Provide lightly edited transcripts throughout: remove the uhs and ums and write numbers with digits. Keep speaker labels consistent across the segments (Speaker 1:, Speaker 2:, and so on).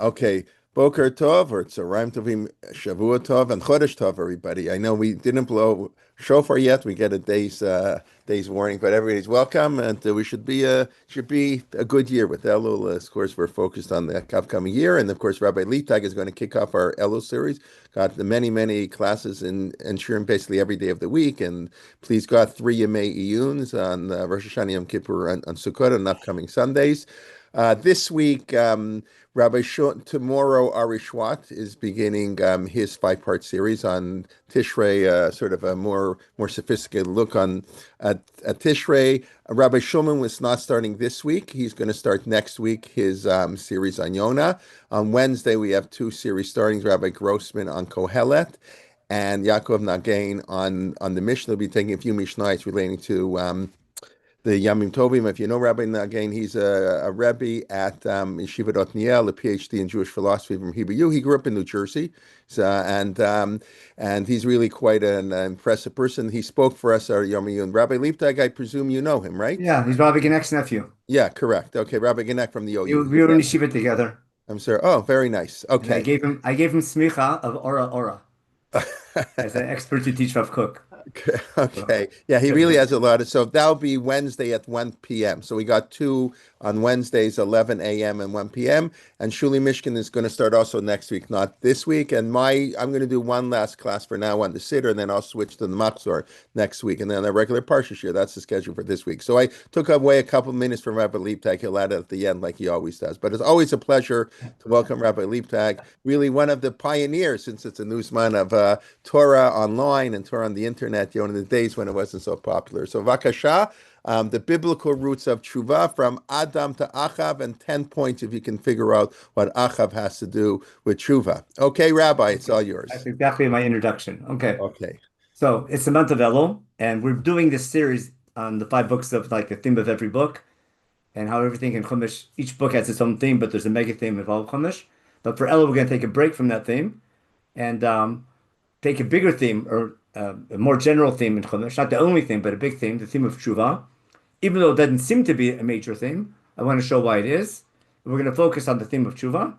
Speaker 1: Okay. Boker Tov, or Tzaraim Tovim, Shavua Tov, and Chodesh Tov, everybody. I know we didn't blow shofar yet. We get a day's warning, but everybody's welcome, and we should be a good year with Elul. Of course, we're focused on the upcoming year, and of course, Rabbi Leibtag is going to kick off our Elul series. Got the many classes in ensuring basically every day of the week, and please got 3 Yemei Iyuns on Rosh Hashanah, Yom Kippur, and on Sukkot, and upcoming Sundays. This week, tomorrow, Ari Schwat is beginning his 5-part series on Tishrei, sort of a more sophisticated look on at Tishrei. Rabbi Shulman was not starting this week. He's going to start next week his series on Yonah. On Wednesday, we have 2 series starting, Rabbi Grossman on Kohelet and Yaakov Nagain on the Mishnah. They'll be taking a few Mishnayos relating to the Yamim Tovim. If you know Rabbi Nagain, he's a Rebbe at Yeshivat Otniel, a PhD in Jewish philosophy from Hebrew U. He grew up in New Jersey, and he's really quite an impressive person. He spoke for us at Yom Yun. Rabbi Leibtag, I presume you know him, right?
Speaker 2: Yeah, he's Rabbi Genek's nephew.
Speaker 1: Yeah, correct. Okay, Rabbi Genek from the
Speaker 2: We
Speaker 1: OU.
Speaker 2: were in yeshiva together,
Speaker 1: I'm sorry. Oh, very nice.
Speaker 2: and I
Speaker 1: Okay.
Speaker 2: gave him smicha of Ora as an expert to teach Rav Cook. So,
Speaker 1: Okay. Yeah, he
Speaker 2: good.
Speaker 1: really has a lot of, so that'll be Wednesday at 1 p.m. So we got 2 on Wednesdays, 11 a.m. and 1 p.m. And Shuli Mishkin is going to start also next week, not this week. And I'm going to do one last class for now on the Siddur, and then I'll switch to the Machzor next week. And then a regular Parsha Shir. That's the schedule for this week. So I took away a couple minutes from Rabbi Leibtag. He'll add it at the end like he always does. But it's always a pleasure to welcome Rabbi Leibtag, really one of the pioneers, since it's a newsman of Torah online and Torah on the internet, in the days when it wasn't so popular. So Vakasha, the biblical roots of Teshuva from Adam to Ahab, and 10 points if you can figure out what Ahab has to do with Teshuva. Okay, Rabbi, it's all yours.
Speaker 2: That's exactly my introduction. Okay.
Speaker 1: Okay.
Speaker 2: So it's the month of Elul, and we're doing this series on the 5 books of like the theme of every book and how everything in Chumash, each book has its own theme, but there's a mega theme of all Chumash. But for Elul, we're going to take a break from that theme and take a bigger theme, or a more general theme in Chumash, not the only theme, but a big theme, the theme of Teshuva. Even though it doesn't seem to be a major theme, I want to show why it is. We're going to focus on the theme of Teshuva,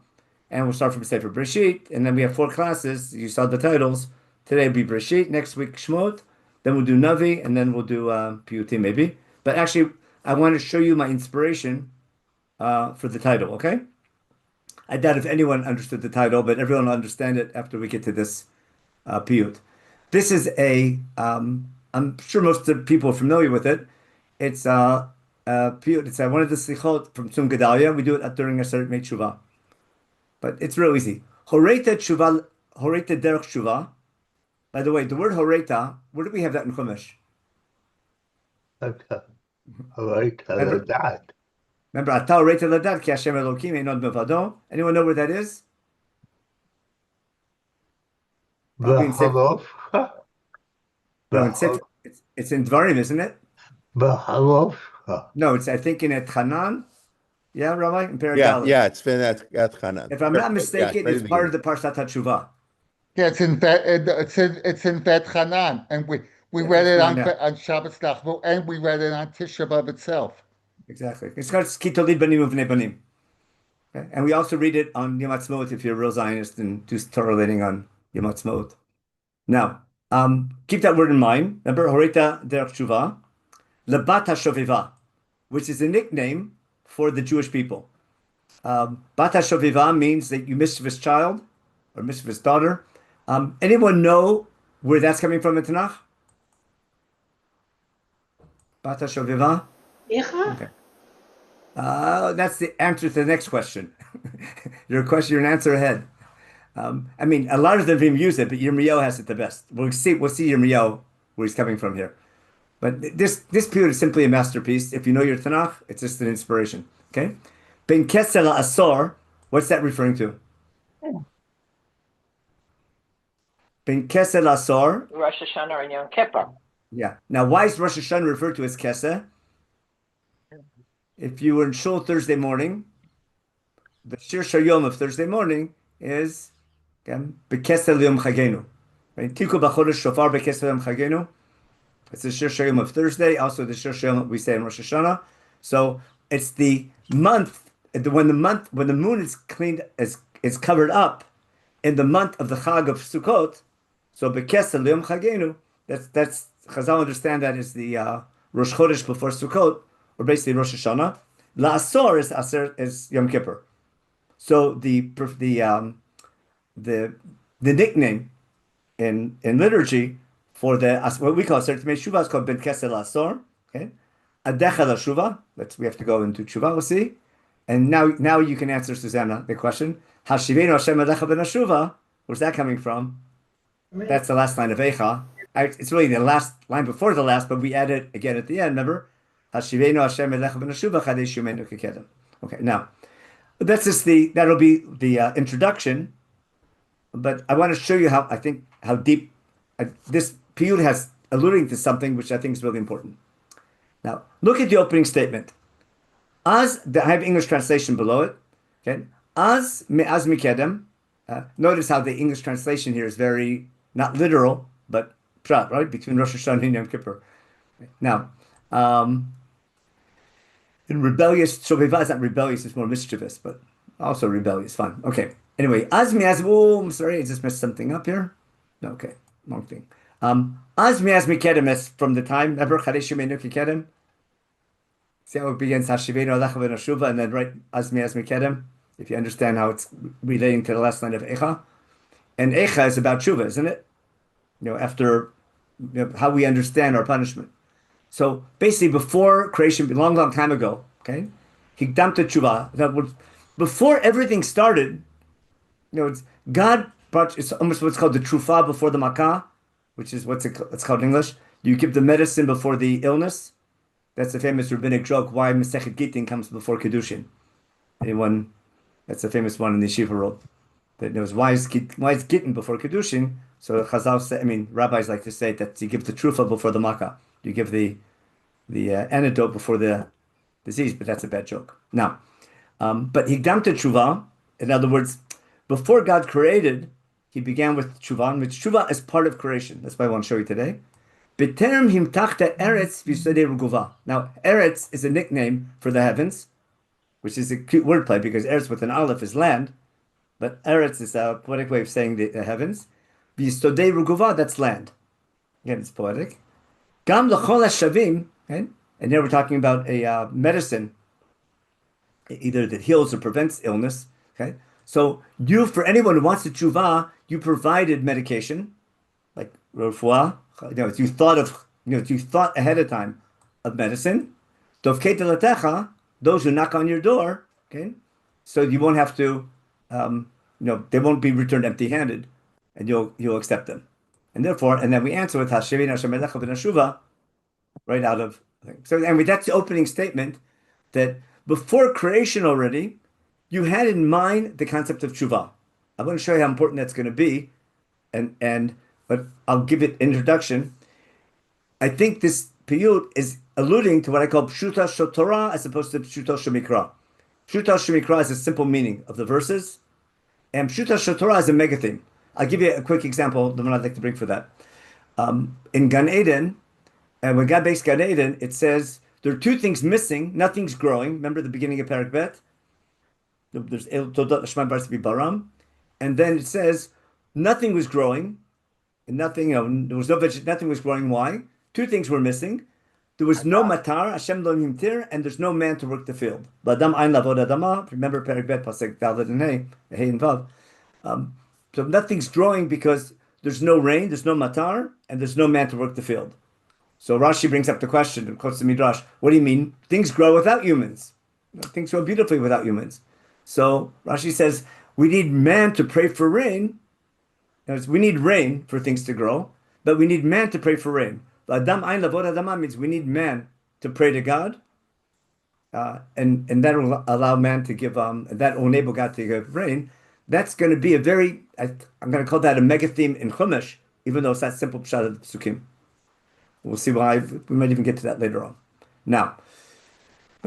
Speaker 2: and we'll start from Sefer Breshit, and then we have 4 classes. You saw the titles. Today will be Breshit, next week Shmot, then we'll do Navi, and then we'll do Piyutim maybe. But actually, I want to show you my inspiration for the title, okay? I doubt if anyone understood the title, but everyone will understand it after we get to this Piyut. This is I'm sure most of the people are familiar with it. It's Piyut. It's one of the Slichot from Tzum Gedalia. We do it during a certain Tshuva. But it's real easy. Horeita Tshuva, Horeita Derech Tshuva. By the way, the word Horeita, where do we have that in Chumash?
Speaker 3: Horeita Ladat.
Speaker 2: Remember, Ata Horeita Ladat, Ki Hashem Elokim Einod Mevado. Anyone know where that is? Probably in Sefer. No, it's in Dvarim, isn't it? No, it's I think in Etchanan. Yeah, Rabbi? In Paradal.
Speaker 1: Yeah, it's been at Hanan.
Speaker 2: If I'm not mistaken, it's part of the Parshat HaTshuva.
Speaker 4: Yeah, it's in Bet Hanan, and we read it on Shabbos Nachmu, and we read it on Tisha B'Av itself.
Speaker 2: Exactly. It's called Kitolid Banim Uvnei Banim. Okay? And we also read it on Yom Ha'atzmaut if you're a real Zionist and do Torah reading on Yom Ha'atzmaut. Now, keep that word in mind. Remember, Horeita Derech Tshuva, Lebat HaShoviva, which is a nickname for the Jewish people. Bat HaShoviva means that you mischievous child or mischievous daughter. Anyone know where that's coming from in Tanakh? Bat HaShoviva? Okay. That's the answer to the next question. Your answer ahead. I mean, a lot of them use it, but Yirmiyahu has it the best. We'll see Yirmiyahu where he's coming from here. But this period is simply a masterpiece. If you know your Tanakh, it's just an inspiration. Okay? Ben Kesel Asor, what's that referring to? Ben Kesel Asor.
Speaker 5: Rosh Hashanah and Yom Kippur.
Speaker 2: Yeah. Now, why is Rosh Hashanah referred to as Keseh? If you were in Shul Thursday morning, the Shir Shayom of Thursday morning is Bekesel Yom Chagenu. Right? Tiku B'chodesh Shofar Bekesel Yom Chagenu. It's the Shir Shayom of Thursday, also the Shir Shayom we say in Rosh Hashanah. So it's the month when the moon is cleaned as is covered up in the month of the Chag of Sukkot. So Bekesel Yom Chagenu. That's Chazal understand that is the Rosh Chodesh before Sukkot, or basically Rosh Hashanah. La'asor is Yom Kippur. So the nickname in liturgy for what we call Aseret Teshuva is called Ben Kesel La'asor. Okay, Adecha L'Shuva. We have to go into Tshuva. We'll see. And now you can answer, Susanna, the question. Hashivenu Hashem Adecha Ben Shuva. Where's that coming from? That's the last line of Eicha. It's really the last line before the last, but we add it again at the end. Remember, Hashivenu Hashem Elecha B'Neshuva Chadesh Yomenu Kekedem. Okay, now that'll be the introduction. But I want to show you how deep this piyut has alluding to something which I think is really important. Now, look at the opening statement. I have English translation below it. Okay, as mikedem. Notice how the English translation here is very not literal, but pshat, right? Between Rosh Hashanah and Yom Kippur. Now, in rebellious, Shoveva is not rebellious, it's more mischievous, but also rebellious. Fine. Okay. Anyway, I'm sorry, I just messed something up here. Okay, wrong thing. Azmi kedem is from the time, remember, Chadesh Yomenu Kedem? See how it begins, Hashivenu Alecha V'Neshuva, and then right, Azmi kedem, if you understand how it's relating to the last line of Eicha. And Eicha is about Tshuva, isn't it? After how we understand our punishment. So basically, before creation, a long, long time ago, okay, Higdam to Tshuva. In other words, before everything started, God brought. It's almost what's called the Trufa before the Makkah, which is it's called in English. You give the medicine before the illness. That's a famous rabbinic joke. Why Masechet Gittin comes before Kiddushin? Anyone? That's a famous one in the Yeshiva world. That knows why is Gittin before Kiddushin? So Chazal say, rabbis like to say that you give the trufa before the makkah. You give the antidote before the disease, but that's a bad joke. Now, but higdam to tshuva, in other words, before God created, He began with tshuva, which tshuva is part of creation. That's why I want to show you today. B'terem himtachta eretz v'yisodei ruguva. Now, eretz is a nickname for the heavens, which is a cute wordplay because eretz with an aleph is land, but eretz is a poetic way of saying the heavens. V'yisodei ruguva, that's land. Again, it's poetic. Gam l'chol hashavim, and here we're talking about a medicine, either that heals or prevents illness. Okay, so for anyone who wants to tshuva, you provided medication, like refuah. You thought ahead of time of medicine. Dovkei teletecha, those who knock on your door. Okay, so you won't have to, they won't be returned empty-handed, and you'll accept them. And then we answer with Hashivenu Hashem Elecha B'Neshuva, right out of. So, that's the opening statement that before creation already, you had in mind the concept of tshuva. I'm going to show you how important that's going to be, but I'll give it introduction. I think this piyut is alluding to what I call pshuta shotorah as opposed to pshuta shemikra. Pshuta shemikra is a simple meaning of the verses, and pshuta shotorah is a mega theme. I'll give you a quick example, the one I'd like to bring for that. In Gan Eden, and when God makes Gan Eden, it says there are two things missing. Nothing's growing. Remember the beginning of Parak Bet? There's Baram, and then it says nothing was growing, and nothing. There was no vegetation. Nothing was growing. Why? Two things were missing. There was no matar, Hashem lo himtir, and there's no man to work the field. B'adam ein lavod adama. Remember Parak Bet pasuk Dalet and Hey and Vav. So nothing's growing because there's no rain, there's no matar, and there's no man to work the field. So Rashi brings up the question, and quotes the Midrash, what do you mean? Things grow without humans. Things grow beautifully without humans. So Rashi says, we need man to pray for rain. We need rain for things to grow, but we need man to pray for rain. Adam ein lavod adama means we need man to pray to God, and that will allow man to give, that will enable God to give rain. That's going to be I'm going to call that a mega theme in Chumash, even though it's that simple pshat of Psukim. We'll see why. We might even get to that later on. Now,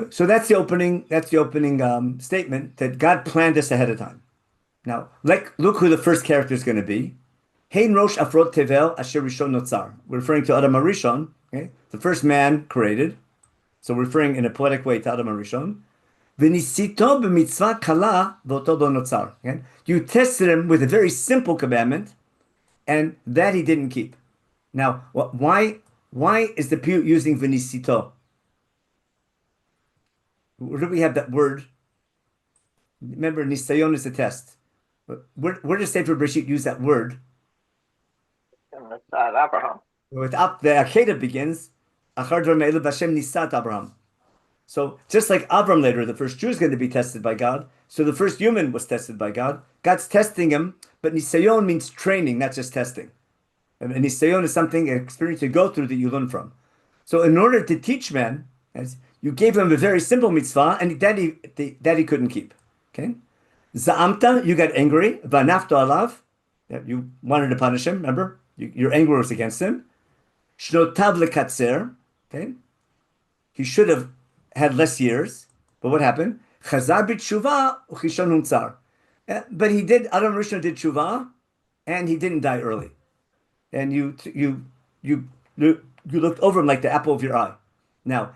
Speaker 2: so that's the opening statement that God planned this ahead of time. Now, look who the first character is going to be. Hein Rosh Afrod Tevel Asher Rishon Notzar. We're referring to Adam HaRishon, okay? The first man created. So we're referring in a poetic way to Adam HaRishon. V'nisito b'mitzvah kala v'oto lo notzar. Okay? You tested him with a very simple commandment, and that he didn't keep. Now, why is the piyut using v'nisito? Where do we have that word? Remember, nisayon is a test. Where does Sefer Bereshit use that word?
Speaker 3: Abraham.
Speaker 2: Without the Akedah begins, Achar dvar me'elu b'Hashem nisat Abraham. So just like Abram later, the first Jew is going to be tested by God. So the first human was tested by God. God's testing him, but nisayon means training, not just testing. And nisayon is something, an experience you go through that you learn from. So in order to teach man, as you gave him a very simple mitzvah, and that he couldn't keep. Okay, za'amta, you got angry. V'anafta alav, you wanted to punish him. Remember, your anger was against him. Shnotav lekatzer, okay, he should have had less years, but what happened? Chazar b'tshuva uchishon huntzar. But he did. Adam Rishon did tshuva, and he didn't die early. And you looked over him like the apple of your eye. Now,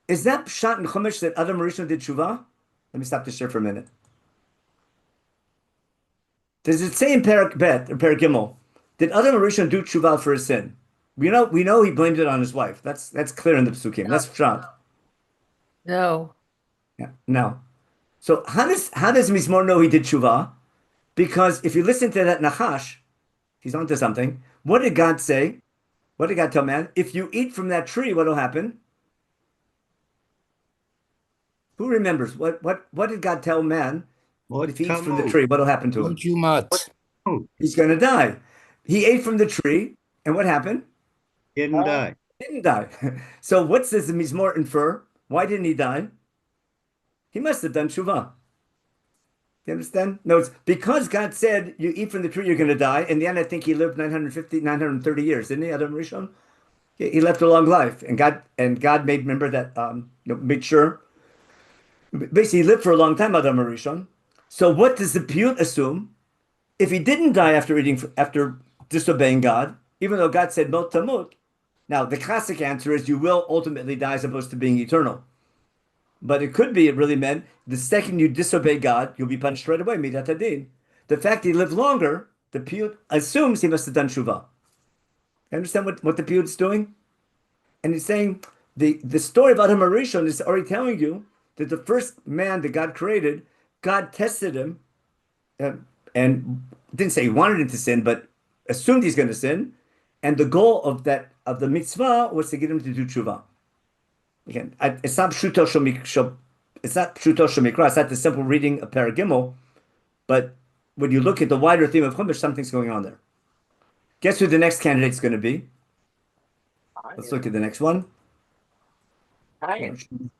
Speaker 2: is that pshat in Chumash that Adam Rishon did tshuva? Let me stop the share for a minute. Does it say in Perek Bet or Perek Gimel, did Adam Rishon do tshuva for his sin? We know he blamed it on his wife. That's clear in the Psukim. That's pshat.
Speaker 5: No.
Speaker 2: Yeah. No. So how does Mizmor know he did tshuva? Because if you listen to that Nachash, he's onto something. What did God say? What did God tell man? If you eat from that tree, what will happen? Who remembers? What did God tell man? If he eats from the tree, what will happen to him? He's going to die. He ate from the tree, and what happened?
Speaker 6: Didn't die.
Speaker 2: Didn't die. So what does the Mizmor infer? Why didn't he die? He must have done tshuva. You understand? No, it's because God said, you eat from the tree, you're going to die. In the end, I think he lived 930 years, didn't he, Adam Rishon? He left a long life. And God made, remember that, made sure. Basically, he lived for a long time, Adam Rishon. So what does the piyut assume? If he didn't die after disobeying God, even though God said, mot tamut. Now, the classic answer is you will ultimately die as opposed to being eternal. But it could be, it really meant the second you disobey God, you'll be punished right away, midat hadin. The fact that he lived longer, the piyut assumes he must have done tshuva. You understand what the piyut is doing? And he's saying the story about Adam Rishon is already telling you that the first man that God created, God tested him and didn't say he wanted him to sin, but assumed he's going to sin. And the goal of the mitzvah was to get him to do tshuva. Again, it's not pshuto shemikra. It's not the simple reading of Perek Gimel, but when you look at the wider theme of Chumash, something's going on there. Guess who the next candidate's going to be? Let's look at the next one.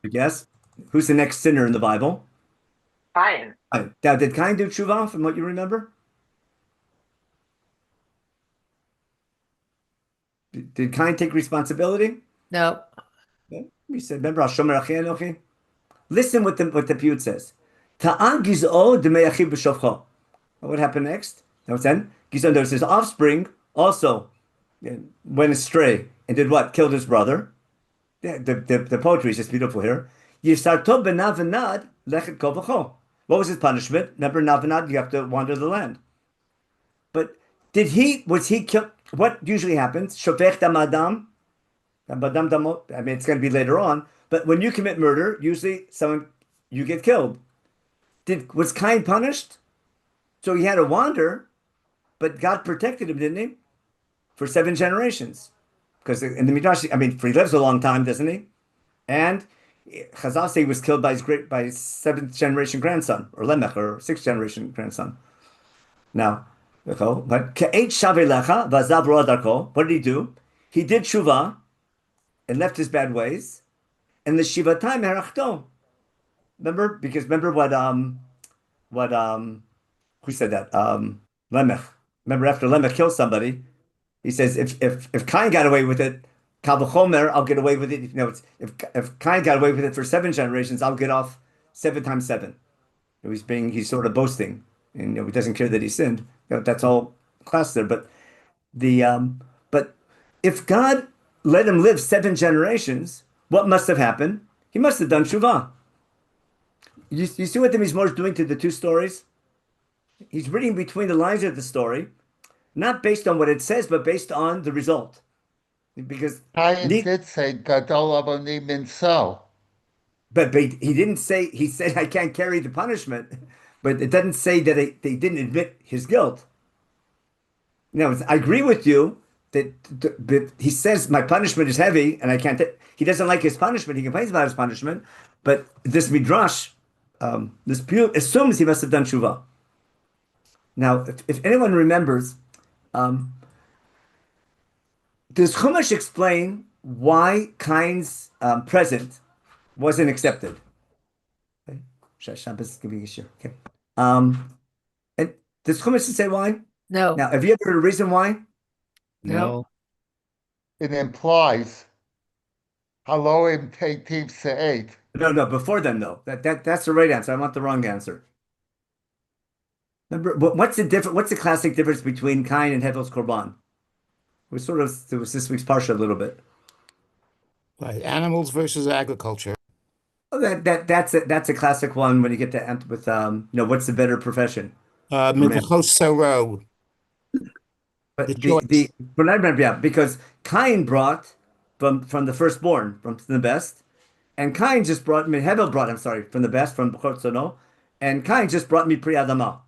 Speaker 2: Guess who's the next sinner in the Bible?
Speaker 3: Cain.
Speaker 2: Now, did Cain do tshuva from what you remember? Did Cain take responsibility?
Speaker 5: No.
Speaker 2: He said, remember, Hashomer Achi Enochi? Listen what the piyut says. Ta'an giz'o d'mei achiv b'shavcha. What happened next? Now it's then. Giz'o, there was his offspring, also went astray and did what? Killed his brother. The poetry is just beautiful here. Yisarto b'nav v'nad lechet kol v'cho. What was his punishment? Remember, nav v'nad, you have to wander the land. But was he killed? What usually happens? Shofech dam adam. I mean, it's going to be later on. But when you commit murder, usually you get killed. Was Cain punished? So he had to wander, but God protected him, didn't he? For 7 generations. Because in the Midrash, I mean, for he lives a long time, doesn't he? And Chazal say he was killed by his 7th generation grandson, or Lemech, or 6th generation grandson. Now, but Ka'et Shavei Lecha Vazav Roa Darko. What did he do? He did tshuva and left his bad ways. And the Shivatai Merachto. Remember who said that? Lemech. Remember after Lemech killed somebody, he says if Cain got away with it, Kal v'chomer, I'll get away with it. If Cain got away with it for 7 generations, I'll get off 7 times 7. He's sort of boasting, and he doesn't care that he sinned. That's all class there. But but if God let him live 7 generations, what must have happened? He must have done tshuva. You see what the Mizmor is doing to the two stories? He's reading between the lines of the story, not based on what it says, but based on the result. Because
Speaker 4: Cain did say, Gadol Avoni Minso.
Speaker 2: but he didn't say, he said, I can't carry the punishment, but it doesn't say that they didn't admit his guilt. Now, I agree with you that he says my punishment is heavy and I can't, he doesn't like his punishment. He complains about his punishment, but this midrash, this pure assumes he must have done tshuva. Now, if anyone remembers, does Chumash explain why Cain's present wasn't accepted? Okay. Shabbos giving a share. Okay. And does Chumash say why?
Speaker 5: No.
Speaker 2: Now, have you ever heard a reason why?
Speaker 5: No.
Speaker 4: It implies Haloim Teitiv Se'et.
Speaker 2: No. Before then, though, that's the right answer. I want the wrong answer. Remember, what's the classic difference between Cain and Hevel's korban? It was this week's parsha a little bit.
Speaker 6: Right, animals versus agriculture.
Speaker 2: Oh, that's a classic one when you get to end with what's the better profession?
Speaker 6: Milchos Soro.
Speaker 2: But
Speaker 6: The choice.
Speaker 2: but I remember, yeah, because Cain brought from the firstborn, from the best, and Cain just brought, I mean, Hevel brought, I'm sorry, from the best, from Bechor Tzono, and Cain just brought me Pri Adama.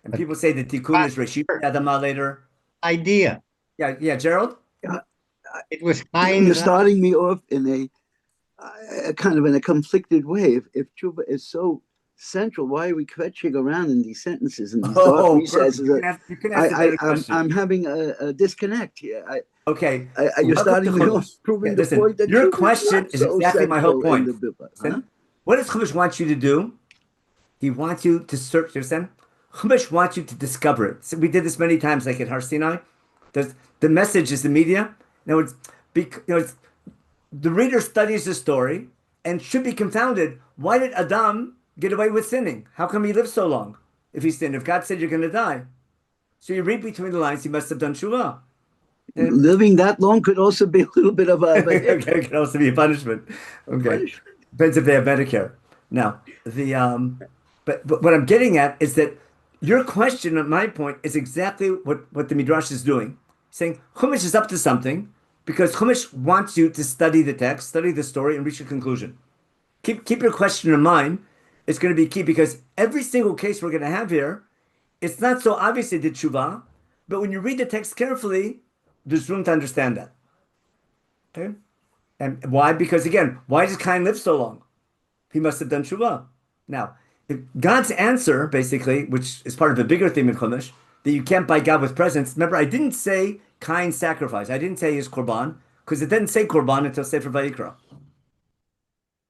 Speaker 2: And people say the tikkun is Reshit Pri Adama later.
Speaker 7: Idea.
Speaker 2: Yeah, Gerald?
Speaker 7: It was
Speaker 8: You're
Speaker 7: kind
Speaker 8: starting me off in a kind of in a conflicted way. If tshuva is so central, why are we kvetching around in these sentences and these dark recesses?
Speaker 2: You can ask a better question.
Speaker 8: I'm having a disconnect here.
Speaker 2: Okay.
Speaker 8: You're starting me off proving the point that
Speaker 2: your
Speaker 8: tshuva
Speaker 2: question
Speaker 8: not
Speaker 2: is
Speaker 8: so
Speaker 2: exactly my whole
Speaker 8: central in
Speaker 2: point.
Speaker 8: the Bible, huh?
Speaker 2: What does Chumash want you to do? He wants you to search. You understand? Chumash wants you to discover it. So we did this many times, like at Har Sinai. The message is the media. Now it's the reader studies the story and should be confounded. Why did Adam get away with sinning? How come he lived so long? If he sinned, if God said you're going to die, so you read between the lines, he must have done tshuva.
Speaker 8: Living that long could also be a little bit of a
Speaker 2: It could also be a punishment. Okay, depends if they have Medicare. Now but what I'm getting at is that your question, at my point, is exactly what the Midrash is doing, saying Chumash is up to something because Chumash wants you to study the text, study the story, and reach a conclusion. Keep your question in mind. It's going to be key because every single case we're going to have here, it's not so obvious they did tshuva, but when you read the text carefully, there's room to understand that. Okay, and why? Because again, why does Cain live so long? He must have done tshuva. Now, if God's answer, basically, which is part of a bigger theme in Chumash, that you can't buy God with presents. Remember, I didn't say Cain's sacrifice. I didn't say his korban, because it didn't say korban until Sefer Vayikra.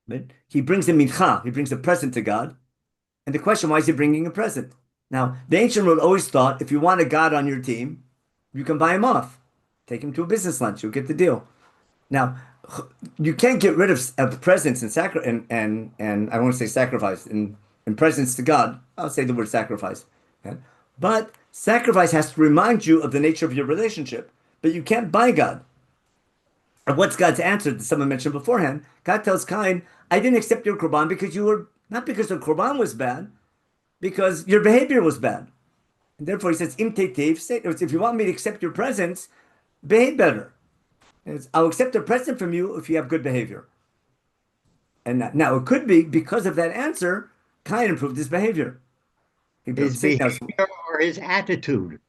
Speaker 2: Right? He brings a mincha, he brings a present to God. And the question, why is he bringing a present? Now, the ancient world always thought, if you want a God on your team, you can buy him off. Take him to a business lunch, you'll get the deal. Now, you can't get rid of presents and I won't say sacrifice, and presents to God. I'll say the word sacrifice. Okay? But sacrifice has to remind you of the nature of your relationship. But you can't buy God. And what's God's answer that someone mentioned beforehand? God tells Cain, I didn't accept your korban because you were, not because the korban was bad, because your behavior was bad. And therefore he says, Im tetiv, if you want me to accept your presents, behave better. I'll accept a present from you if you have good behavior. And now it could be because of that answer, Cain improved his behavior.
Speaker 7: his behavior or his attitude.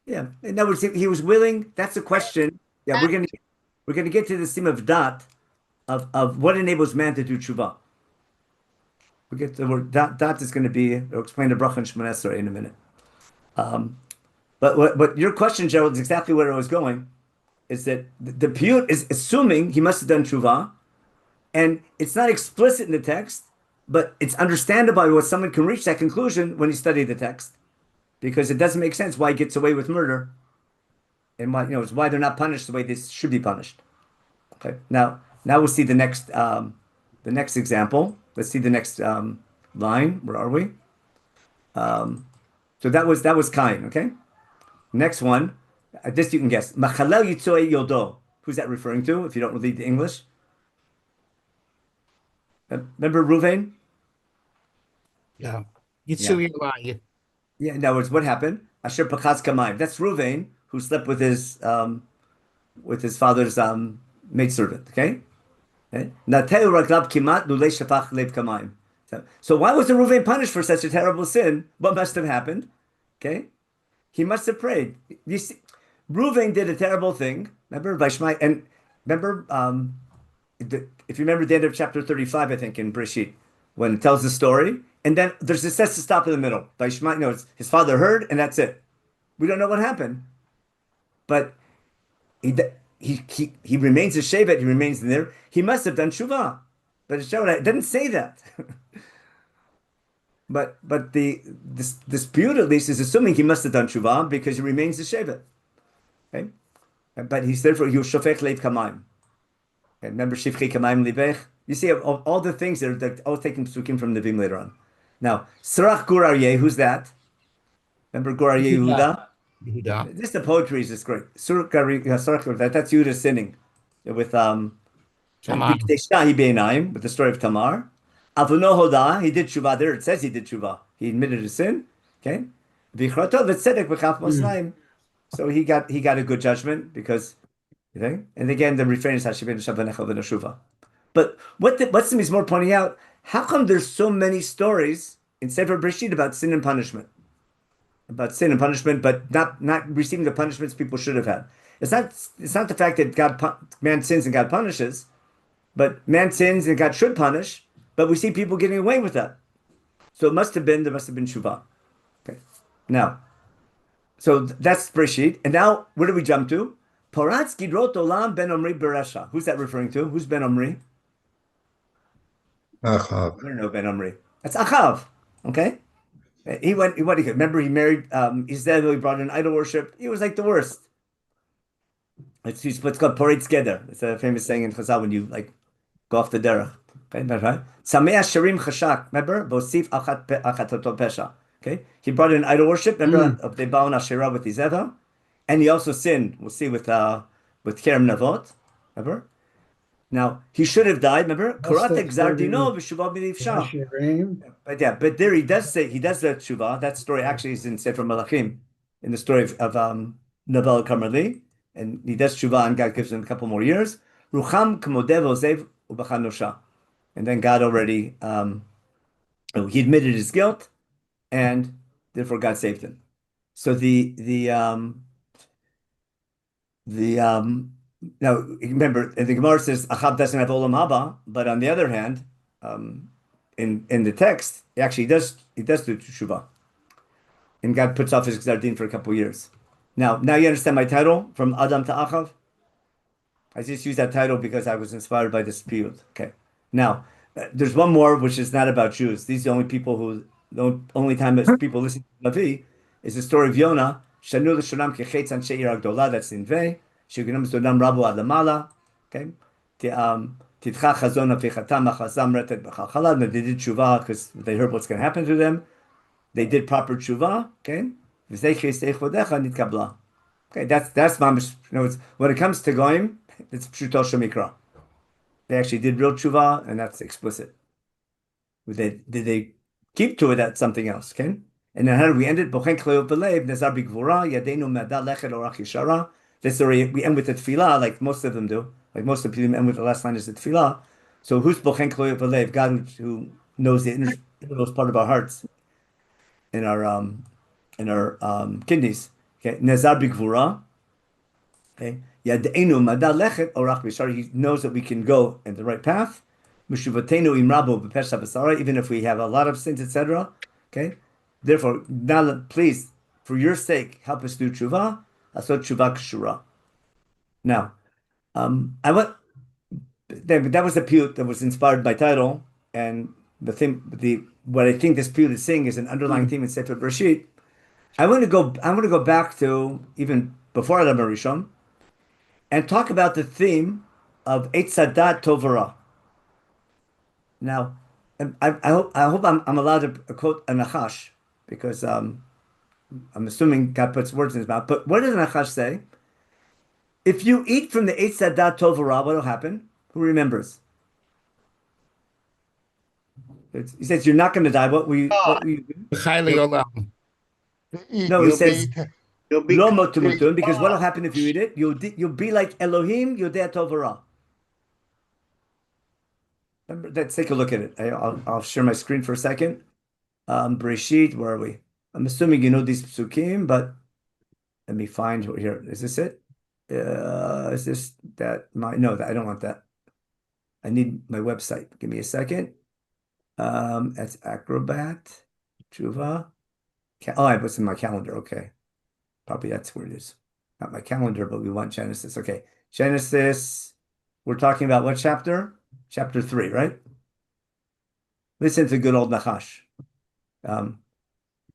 Speaker 2: Yeah, in other words, he was willing. That's the question. Yeah, we're gonna get to the theme of dat, of what enables man to do tshuva. We get to the word dat is going to be. I'll explain the bracha and Shemona Esrei in a minute. But your question, Gerald, is exactly where I was going. Is that the piyut is assuming he must have done tshuva, and it's not explicit in the text, but it's understandable by what someone can reach that conclusion when you study the text, because it doesn't make sense why he gets away with murder, and why it's why they're not punished the way they should be punished. Okay, now we'll see the next example. Let's see the next line. Where are we? So that was Cain. Okay, next one. This you can guess. Machalel Yitzoe Yodo. Who's that referring to? If you don't read the English, remember Ruvain?
Speaker 6: Yeah. Yitsuri Lai.
Speaker 2: Yeah, in other words, what happened? Asher Pachaz Kamayim. That's Ruvain, who slept with his father's maidservant. Okay? Nateu Raglav Kimat Lulei Shafach Leib Kamayim. So why was the Ruvain punished for such a terrible sin? What must have happened? Okay? He must have prayed. You see, Ruvain did a terrible thing. Remember Vaishmai, and remember if you remember the end of chapter 35, I think, in Breshit, when it tells the story, and then there's a set to stop in the middle. Vaishmai, no, his father heard, and that's it. We don't know what happened, but he remains a shevet. He remains in there. He must have done tshuva, but it didn't say that. But this dispute at least is assuming he must have done tshuva because he remains a shevet. Okay, but he's therefore he was shofech leiv kamayim. Okay? Remember shifchei kamayim libech. You see all the things that all taking psukim from Nevi'im later on. Now Sirach Gur Aryeh, who's that? Remember Gur Aryeh Yehuda? This the poetry is just great. Sirach Gur, that's Yehuda sinning with
Speaker 6: Tamar.
Speaker 2: with the story of Tamar. Avono Hoda, he did tshuva there. It says he did tshuva. He admitted his sin. Okay. Vichrato v'tzedek v'chaf moslayim. So he got a good judgment because, and again the refrain is Hashem shavanechel v'nashuva. But what is more pointing out? How come there's so many stories in Sefer Breshit about sin and punishment, but not receiving the punishments people should have had? It's not the fact that man sins and God punishes, but man sins and God should punish. But we see people getting away with that. So there must have been tshuva. Okay. Now, so that's Breshit. And now, where do we jump to? Paratz Gidrot Olam Ben Omri Beresha. Who's that referring to? Who's Ben Omri?
Speaker 3: Ahab.
Speaker 2: I don't know Ben Omri. That's Achav. Okay. Remember he married Izebel, he brought in idol worship. He was like the worst. It's what's called Poretz Geder. It's a famous saying in Chazal when you go off the derech. Okay, that's right. Sameh Sharim Chashak. Remember, Bosif Achatato Pesha. Okay, he brought in idol worship. Remember of the Baal Asherah with Izeva, and he also sinned. We'll see with Kerem Navot. Remember. Now he should have died. Remember, Karatek Zardino v'Shuva b'Livsha. But there he does the tshuva. That story actually is in Sefer Malachim, in the story of Nabal Karmeli, and he does tshuva, and God gives him a couple more years. Rucham K'modev Ozev Ubachan Nosha. And then God already, he admitted his guilt, and therefore God saved him. So now remember, the Gemara says Ahab doesn't have olam haba, but on the other hand, in the text, he actually does do tshuva, and God puts off his gzar din for a couple of years. Now you understand my title from Adam to Achav. I just used that title because I was inspired by this period. Okay. Now, there's one more which is not about Jews. These are the only time that people listen to Navi is the story of Yonah. Shanu l'shonam kechetz anshe ir agdola. That's in Vei. Shegunam sodam rabu adamala. Okay. Titcha chazon afichatam achazam retet b'chalchalad. They did tshuva because they heard what's going to happen to them. They did proper tshuva. Okay. V'zei chesei chodecha nitkabla. Okay. That's mamish. When it comes to goyim, it's pshuto shemikra. They actually did real tshuva, and that's explicit. Did they keep to it? That's something else. Okay. And then how do we end it? This story we end with the tefillah, like most of them do. Like most of the people end with the last line is the tefillah. So who's bochen kloyo b'lev? God who knows the innermost part of our hearts, in our kidneys. Okay. Nezar b'gvura. Okay. He knows that we can go in the right path. Even if we have a lot of sins, etc. Okay. Therefore, now please, for your sake, help us do tshuva. Asot tshuva kshura. Now, that was the piyut that was inspired by title, and what I think this piyut is saying is an underlying theme in Sefer Bereshit. I want to go back to even before Adam Rishon, and talk about the theme of Eitz Hadat Tov V'Ra. Now, I hope I'm allowed to quote a Nachash, because I'm assuming God puts words in his mouth. But what does Nachash say? If you eat from the Eitz Hadat Tov V'Ra, what will happen? Who remembers? He says you're not going to die. What we do?
Speaker 6: Highly olam.
Speaker 2: No, he says
Speaker 7: You'll be
Speaker 2: lo motumutun, because what'll happen if you eat it? You'll be like Elohim Yodea Tov Ra. Let's take a look at it. I'll share my screen for a second. Bereshit, where are we? I'm assuming you know these psukim, but let me find here. Is this it? Is this that? No, I don't want that. I need my website. Give me a second. That's Acrobat, Teshuva. I put in my calendar. Okay, probably that's where it is. Not my calendar, but we want Genesis. Okay, Genesis. We're talking about what chapter? Chapter 3, right? Listen to good old Nachash.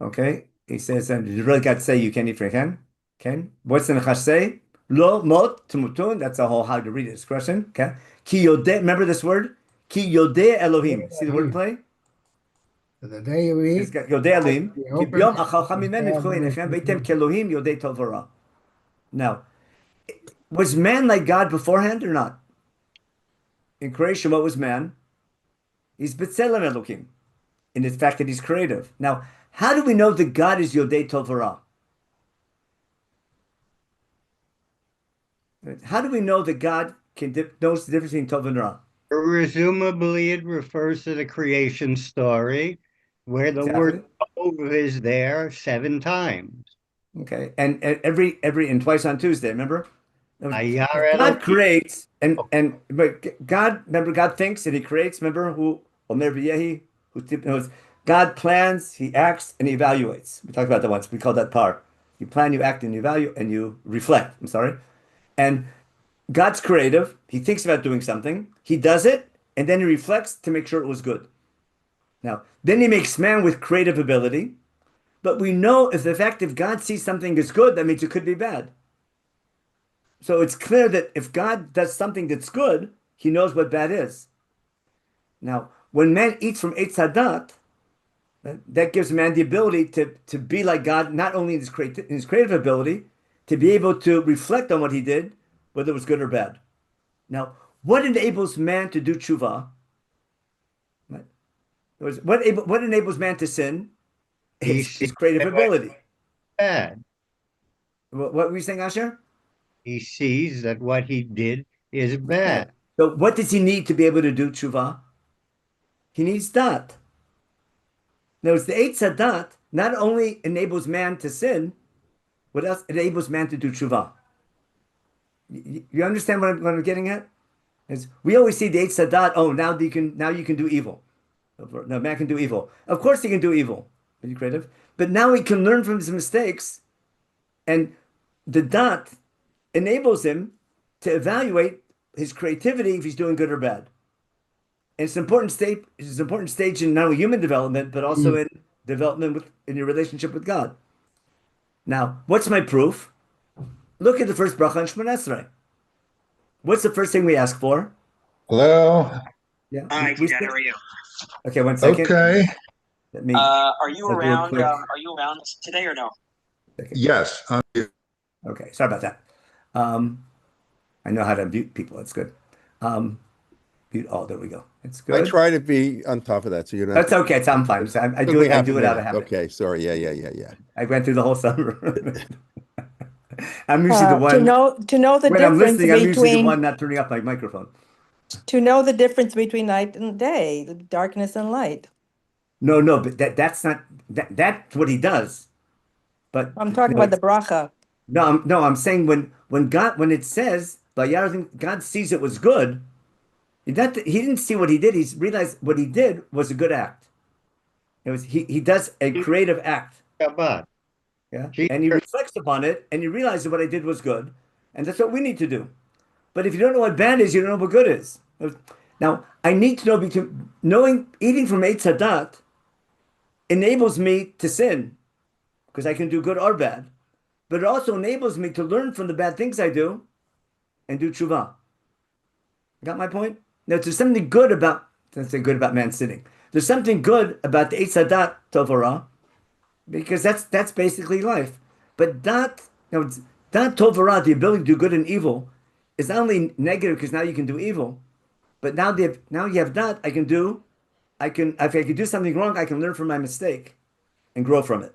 Speaker 2: Okay, he says, and you really got to say you can't eat for Ken? What's the Nachash say? Lo mot tumutun. That's a whole how to read this question. Okay. Ki yodeh. Remember this word? Ki yodeh Elohim. See the word play?
Speaker 6: The day you eat,
Speaker 2: It's got yodeh Elohim.
Speaker 6: you
Speaker 2: Ki
Speaker 6: open
Speaker 2: b'yom
Speaker 6: it,
Speaker 2: achalcha mimen
Speaker 6: you
Speaker 2: nivchu
Speaker 6: have
Speaker 2: einechem
Speaker 6: it.
Speaker 2: veitem kelohim yodeh tov v'ra. Now, was man like God beforehand or not? In creation, what was man? He's b'tselem Elohim. In the fact that he's creative. Now, how do we know that God is yodeh tov v'ra? How do we know that God knows the difference between tov and ra?
Speaker 7: Presumably, it refers to the creation story where the word tov is there 7 times.
Speaker 2: Okay, and and twice on Tuesday. Remember,
Speaker 7: Ayar
Speaker 2: God
Speaker 7: Elohim.
Speaker 2: creates, but God. Remember, God thinks and He creates. Remember, who Omer B'yehi, who God plans, He acts, and He evaluates. We talked about that once. We call that par. You plan, you act, and you evaluate, and you reflect. I'm sorry, and God's creative. He thinks about doing something. He does it, and then He reflects to make sure it was good. Now, then He makes man with creative ability. But we know if God sees something as good, that means it could be bad. So it's clear that if God does something that's good, He knows what bad is. Now, when man eats from Eitz Hadat, that gives man the ability to be like God, not only in his creative ability, to be able to reflect on what he did, whether it was good or bad. Now, what enables man to do tshuva? What enables man to sin? His creative ability.
Speaker 7: Bad.
Speaker 2: What were you saying, Asher?
Speaker 7: He sees that what he did is bad.
Speaker 2: So what does he need to be able to do tshuva? He needs dat. Now, the Eitz Hadat not only enables man to sin, what else? It enables man to do tshuva. You understand what I'm getting at? We always see the Eitz Hadat. Oh, now you can do evil. No, man can do evil. Of course, he can do evil. Are you creative? But now he can learn from his mistakes, and the dat enables him to evaluate his creativity if he's doing good or bad. And it's an important stage. It's an important stage in not only human development, but also in development in your relationship with God. Now, what's my proof? Look at the first bracha in Shemona Esrei. What's the first thing we ask for?
Speaker 4: Hello.
Speaker 2: Yeah.
Speaker 9: Hi, Dad, how are you?
Speaker 2: Okay, one second.
Speaker 4: Okay.
Speaker 2: Let me.
Speaker 9: Are you
Speaker 2: I'll do a
Speaker 9: around?
Speaker 2: quick-
Speaker 9: Are you around today or no?
Speaker 4: Yes.
Speaker 2: Okay, sorry about that. I know how to mute people. That's good. Mute. Oh, there we go. It's
Speaker 1: I
Speaker 2: good.
Speaker 1: try to be on top of that, so you don't.
Speaker 2: That's okay. I'm fine. So I do it. I do it out of habit.
Speaker 1: Okay, sorry. Yeah.
Speaker 2: I went through the whole summer. I'm usually the one.
Speaker 5: To know the
Speaker 2: When I'm
Speaker 5: difference
Speaker 2: listening, I'm usually the
Speaker 5: between
Speaker 2: one not turning off my microphone.
Speaker 5: to know the difference between night and day, darkness and light.
Speaker 2: No, but that's not that's what he does. But
Speaker 5: I'm talking about the bracha.
Speaker 2: No, I'm saying when it says God sees it was good, he didn't see what he did. He realized what he did was a good act. It was he does a creative act.
Speaker 7: Shabbat.
Speaker 2: Yeah. And he reflects upon it and he realizes what I did was good. And that's what we need to do. But if you don't know what bad is, you don't know what good is. Now, I need to know eating from Eitz Hadat enables me to sin because I can do good or bad. But it also enables me to learn from the bad things I do and do tshuva. Got my point? Now, there's something good about, let's say good about man sinning. There's something good about the Eitz Hadat Tovara because that's basically life. But dat Tovara, the ability to do good and evil, is not only negative because now you can do evil, but now you have that, I if I could do something wrong, I can learn from my mistake and grow from it.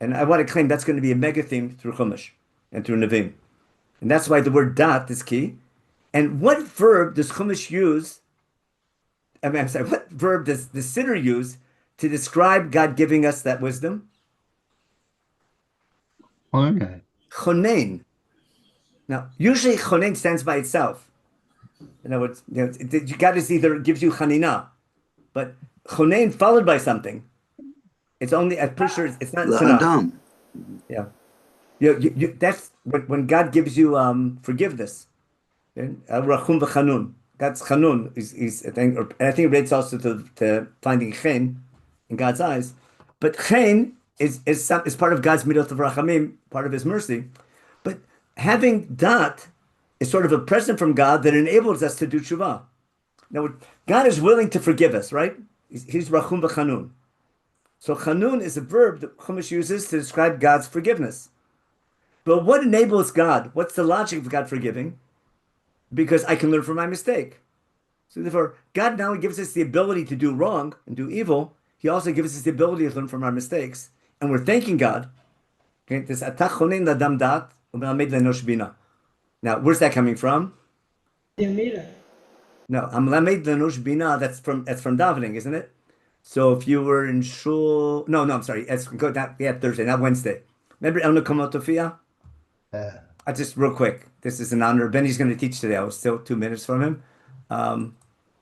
Speaker 2: And I want to claim that's going to be a mega theme through Chumash and through Nevi'im. And that's why the word dat is key. And what verb does Chumash use? I'm sorry, what verb does the Siddur use to describe God giving us that wisdom?
Speaker 3: Okay.
Speaker 2: Chonein. Now, usually chonein stands by itself. In other words, God is either gives you chanina, but chonein followed by something. It's only, I'm pretty sure it's not enough.
Speaker 8: Adam.
Speaker 2: Yeah. That's when God gives you forgiveness. Rachum v'chanun. God's chanun is I think, and I think it relates also to finding chen in God's eyes. But chen is part of God's midot of rachamim, part of His mercy. But having dat is sort of a present from God that enables us to do tshuva. Now, God is willing to forgive us, right? He's rachum v'chanun. So chanun is a verb that Chumash uses to describe God's forgiveness. But what enables God? What's the logic of God forgiving? Because I can learn from my mistake. So therefore, God not only gives us the ability to do wrong and do evil, He also gives us the ability to learn from our mistakes. And we're thanking God. Okay, this atach chonein l'adam dat u'melamed le'enosh bina. Now, where's that coming from? No, melamed le'enosh bina. That's from davening, isn't it? So if you were in shul, no, I'm sorry. It's go that Thursday, not Wednesday. Remember El Nekomot Tofia? Just real quick. This is an honor. Benny's going to teach today. I was still 2 minutes from him. El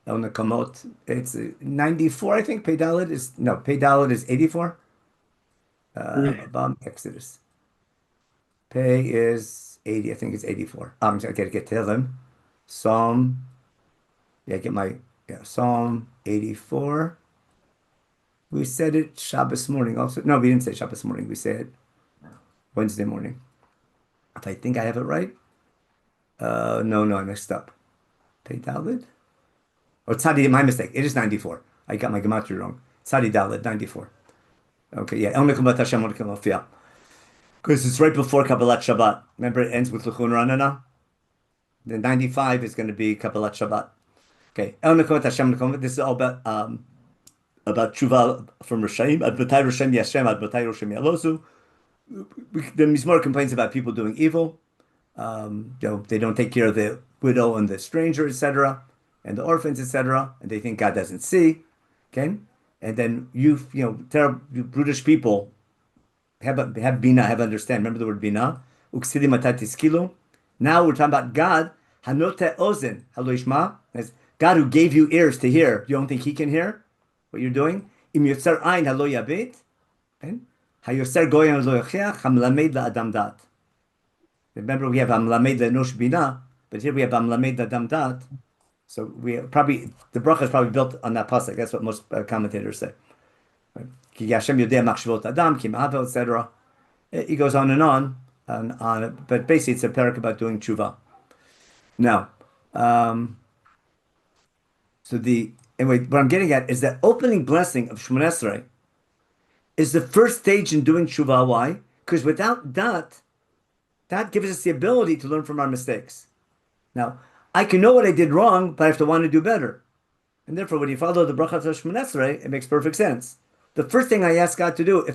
Speaker 2: Nekomot. It's 94, I think. Pei Dalet is 84. Exodus. Pei is 80. I think it's 84. I'm sorry, I got to get to him. Psalm. Psalm 84. We said it Shabbos morning also. No, we didn't say Shabbos morning. We said it Wednesday morning. If I think I have it right. No, I messed up. Pei Dalet? Oh, Tzadi, my mistake. It is 94. I got my gematria wrong. Tzadi Dalet, 94. Okay, yeah. El Nekomot Hashem L'Nekomot Tofia. Because it's right before Kabbalat Shabbat. Remember, it ends with L'chun Ranana? The 95 is going to be Kabbalat Shabbat. Okay. El Nekomot Hashem L'Nekomot. This is all about tshuva from Rishaim. Ad B'tai Rishaim Yashem, Ad B'tai Rishaim Yalosu. The Mizmor complains about people doing evil. They don't take care of the widow and the stranger, etc., and the orphans, etc., and they think God doesn't see. Okay, and then you brutish people have bina, have understand. Remember the word bina. Uksidi matatis kilo. Now we're talking about God. Hanote ozen haloishma. God who gave you ears to hear. You don't think He can hear what you're doing? Im yotzer ayin halo yabit. Hayoser goyim lo yochiach hamlamed la'adam dat. Remember, we have hamlamed le'enosh bina, but here we have hamlamed la'adam dat. So the bracha is probably built on that pasuk. That's what most commentators say. Ki Hashem yodea machshavot adam, ki ma'avel, etc. He goes on and on, but basically it's a parak about doing tshuva. Now, anyway, what I'm getting at is that opening blessing of Shmoneh Esrei is the first stage in doing tshuva. Why? Because without that gives us the ability to learn from our mistakes. Now, I can know what I did wrong, but I have to want to do better. And therefore, when you follow the bracha of Shmoneh Esrei, it makes perfect sense. The first thing I ask God to do,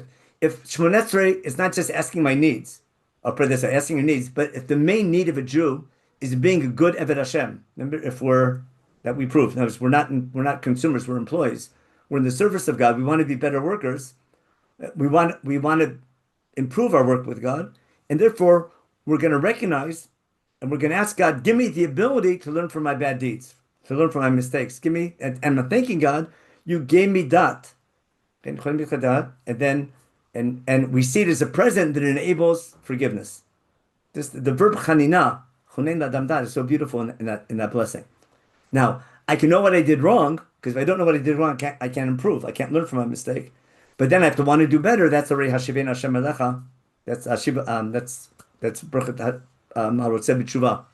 Speaker 2: if Shmoneh Esrei is not just asking my needs, or put this, asking your needs, but if the main need of a Jew is being a good Eved Hashem, remember, that we prove. Now, we're not consumers, we're employees. We're in the service of God. We want to be better workers. We want to improve our work with God, and therefore we're going to recognize and we're going to ask God, give me the ability to learn from my bad deeds, to learn from my mistakes. Give me, and I'm thanking God, you gave me dat, and then we see it as a present that enables forgiveness. The verb chanina, chonein l'adam dat, is so beautiful in that blessing. Now, I can know what I did wrong, because if I don't know what I did wrong, I can't improve. I can't learn from my mistake. But then I have to want to do better. That's already Hashivein Hashem Elecha. That's Brachat Harotzeh B'Tshuva.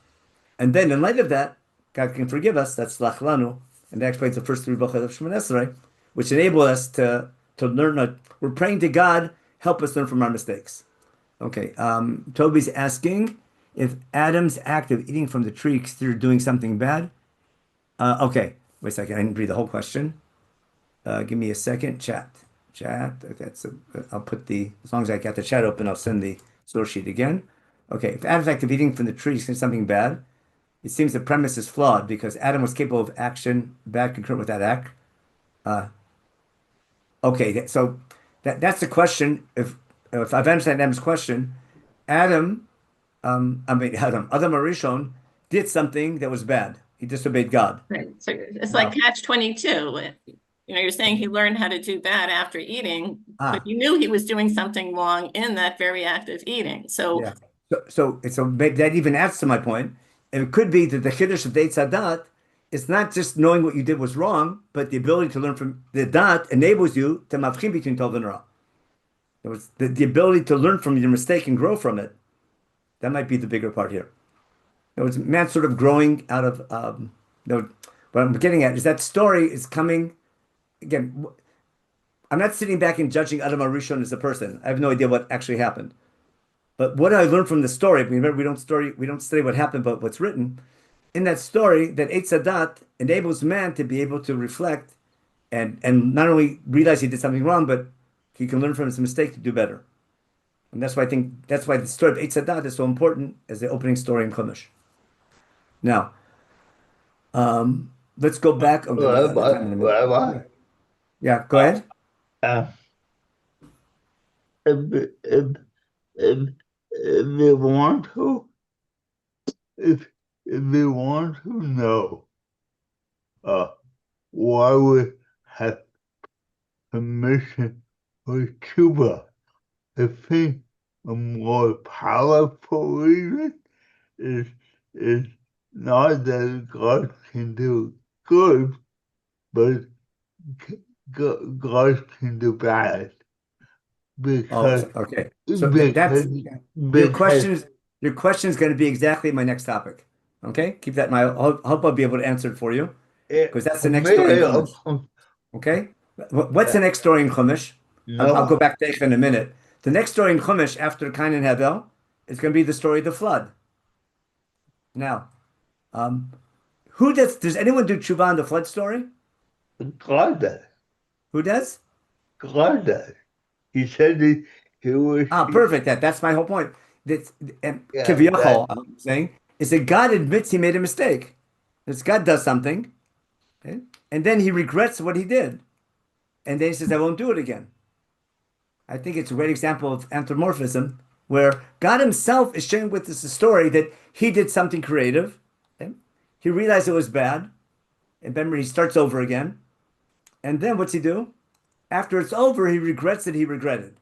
Speaker 2: And then in light of that, God can forgive us. That's Lachlanu. And that explains the first three brachot of Shmoneh Esrei, which enable us to learn. We're praying to God, help us learn from our mistakes. Okay. Toby's asking if Adam's act of eating from the tree considered doing something bad. Okay. Wait a second. I didn't read the whole question. Give me a second. Chat. I'll put as long as I got the chat open, I'll send the source sheet again. Okay. If Adam's act of eating from the tree is something bad, it seems the premise is flawed because Adam was capable of action, bad concurrent with that act. Okay. So that's the question. If I've understood Adam's question, Adam Arishon did something that was bad. He disobeyed God.
Speaker 10: Right. So it's like catch 22. You're saying he learned how to do bad after eating, but you knew he was doing something wrong in that very act of eating. So
Speaker 2: yeah. So that even adds to my point. It could be that the chiddush of Deit Sadat is not just knowing what you did was wrong, but the ability to learn from the dat enables you to mavchim between tov and ra. It was the ability to learn from your mistake and grow from it. That might be the bigger part here. It was man sort of growing out of. What I'm getting at is that story is coming. Again, I'm not sitting back and judging Adam Arishon as a person. I have no idea what actually happened. But what I learned from the story, remember, we don't study what happened, but what's written in that story, that Eitz Hadat enables man to be able to reflect and not only realize he did something wrong, but he can learn from his mistake to do better. And that's why the story of Eitz Hadat is so important as the opening story in Chumash. Now, let's go back.
Speaker 3: Rabbi.
Speaker 2: Yeah, go ahead.
Speaker 3: If they want to, if they want to know, why we have permission for Cuba, I think a more powerful reason is not that God can do good, but God can do bad. Because
Speaker 2: okay. So that's your question. Your question is going to be exactly my next topic. Okay, keep that in mind. I hope I'll be able to answer it for you because that's the next story in Chumash. Okay, what's the next story in Chumash? I'll go back to it in a minute. The next story in Chumash after Cain and Havel is going to be the story of the flood. Now, does anyone do tshuva on the flood story?
Speaker 3: God does.
Speaker 2: Who does?
Speaker 3: God does. He said he was.
Speaker 2: Perfect. That's my whole point. Kiviyachol, I'm saying, is that God admits he made a mistake. That God does something, okay? And then he regrets what he did. And then he says, I won't do it again. I think it's a great example of anthropomorphism, where God himself is sharing with us a story that he did something creative. Okay? He realized it was bad. And remember, he starts over again. And then what's he do? After it's over, he regrets that he regretted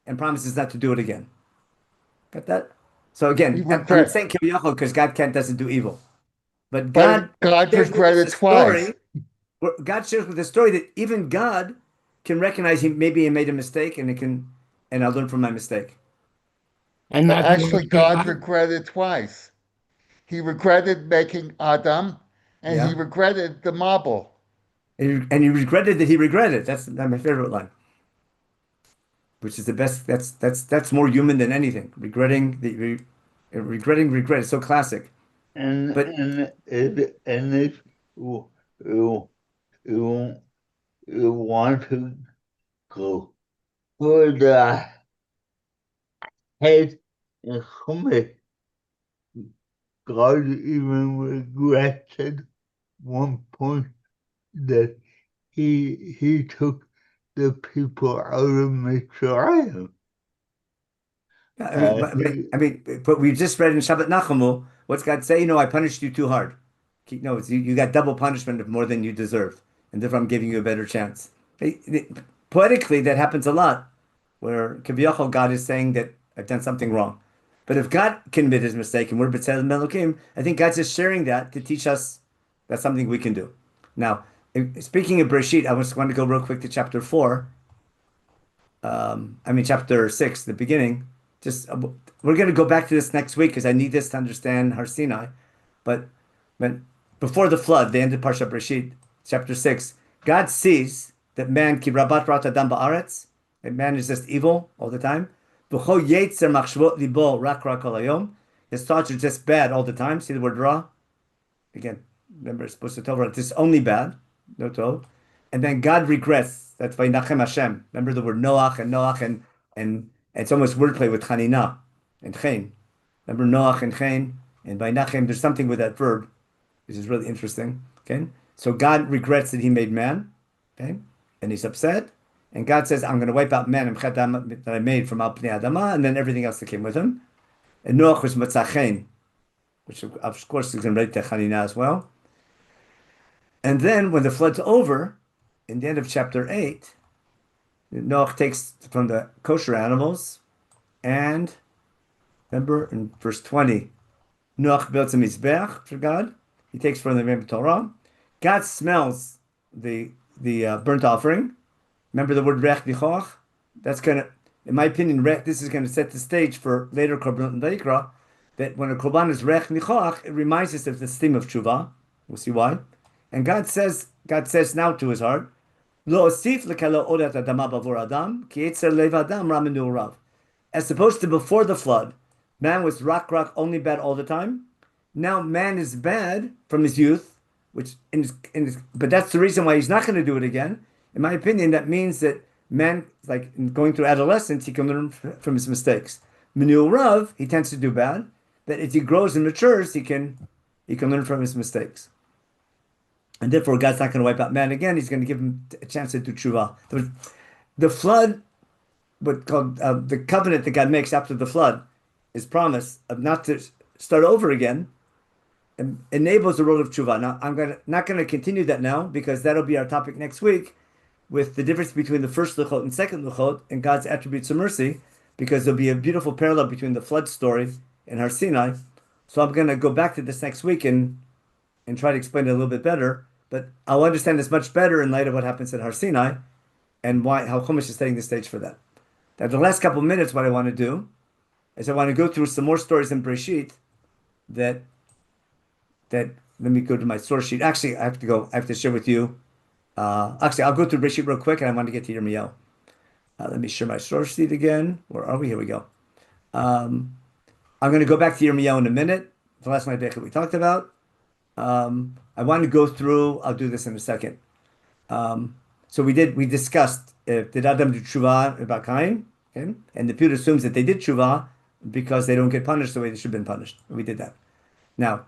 Speaker 2: and promises not to do it again. Got that? So again, I'm saying Kiviyachol because God doesn't do evil. But God
Speaker 4: regretted twice.
Speaker 2: God shares with the story that even God can recognize he made a mistake and I'll learn from my mistake.
Speaker 4: And actually, God regretted twice. He regretted making Adam, and he regretted the marble.
Speaker 2: And he regretted that he regretted. That's my favorite line. Which is the best. That's more human than anything. Regretting regret is so classic.
Speaker 3: And if you want to go for the head and Chumash, God even regretted one point that he took the people out of Mitzrayim.
Speaker 2: But we just read in Shabbat Nachamu, what's God say? I punished you too hard. No, you got double punishment of more than you deserve, and therefore I'm giving you a better chance. Poetically, that happens a lot, where Kiviyachol God is saying that I've done something wrong. But if God can admit his mistake, and we're B'Tselem Melokim, I think God's just sharing that to teach us that's something we can do. Now, speaking of Bereshit, I just want to go real quick to chapter 4. Chapter 6, the beginning. We're going to go back to this next week because I need this to understand Har Sinai. But before the flood, the end of Parshat Bereshit, chapter 6, God sees that man, ki rabat rat adam ba'aretz, that man is just evil all the time. V'cho yetzer machshavot libo rak kol hayom. His thoughts are just bad all the time. See the word ra? Again, remember, it's supposed to tell us it's only bad. No tov. And then God regrets. That's Menachem Hashem. Remember the word Noach and it's almost wordplay with Chanina and Chen. Remember Noach and Chen and Menachem. There's something with that verb, which is really interesting. Okay, so God regrets that He made man. Okay, and He's upset. And God says, "I'm going to wipe out man that I made from Al Pnei Adama, and then everything else that came with him." And Noach was Matzachen, which of course is going to relate to Chanina as well. And then when the flood's over, in the end of chapter 8, Noach takes from the kosher animals, and remember in verse 20, Noach builds a mizbech for God. He takes from the Rebbe Torah. God smells the burnt offering. Remember the word rech nichoach? That's going to, in my opinion, this is going to set the stage for later Korban and Vayikra, that when a Korban is rech nichoach, it reminds us of the theme of Teshuva. We'll see why. And God says now to his heart, Lo osif lekala odat adama bavor adam, ki yetzer lev adam ramenu rav. As opposed to before the flood, man was rock only bad all the time. Now man is bad from his youth, but that's the reason why he's not going to do it again. In my opinion, that means that man, like going through adolescence, he can learn from his mistakes. Menu rav, he tends to do bad, but as he grows and matures, he can learn from his mistakes. And therefore, God's not going to wipe out man again. He's going to give him a chance to do tshuva. The flood, the covenant that God makes after the flood, his promise of not to start over again, enables the role of tshuva. Now, I'm not going to continue that now because that'll be our topic next week, with the difference between the first luchot and second luchot and God's attributes of mercy, because there'll be a beautiful parallel between the flood story and Har Sinai. So I'm going to go back to this next week and try to explain it a little bit better. But I'll understand this much better in light of what happens at Har Sinai and how Chumash is setting the stage for that. Now, the last couple of minutes, what I want to do is I want to go through some more stories in Breshit that let me go to my source sheet. Actually, I have to share with you. Actually, I'll go through Breshit real quick, and I want to get to Yirmiyahu. Let me share my source sheet again. Where are we? Here we go. I'm going to go back to Yirmiyahu in a minute. The last night that we talked about. I want to go through. I'll do this in a second. So we discussed did Adam do tshuva about Cain, okay? And the Piyut assumes that they did tshuva because they don't get punished the way they should have been punished. We did that. Now,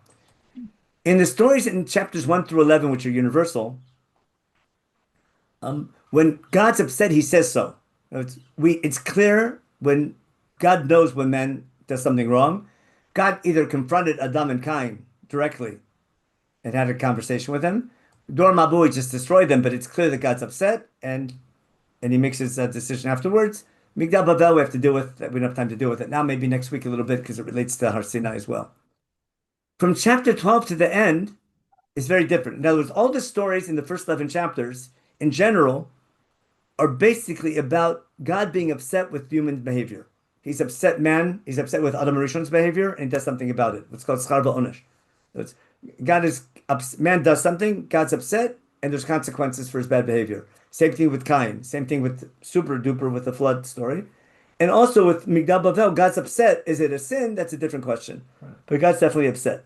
Speaker 2: in the stories in chapters 1 through 11, which are universal, when God's upset, He says so. It's clear when God knows when man does something wrong. God either confronted Adam and Cain directly and had a conversation with him. Dor Mabu, he just destroyed them, but it's clear that God's upset and He makes his decision afterwards. Migdal Bavel, we have to deal with. We don't have time to deal with it now. Maybe next week a little bit because it relates to Har Sinai as well. From chapter 12 to the end is very different. In other words, all the stories in the first 11 chapters, in general, are basically about God being upset with human behavior. He's upset He's upset with Adam Rishon's behavior, and He does something about it. It's called Schar Ba'onesh. Man does something, God's upset, and there's consequences for his bad behavior. Same thing with Cain. Same thing with super duper with the flood story. And also with Migdal Bavel, God's upset. Is it a sin? That's a different question. But God's definitely upset.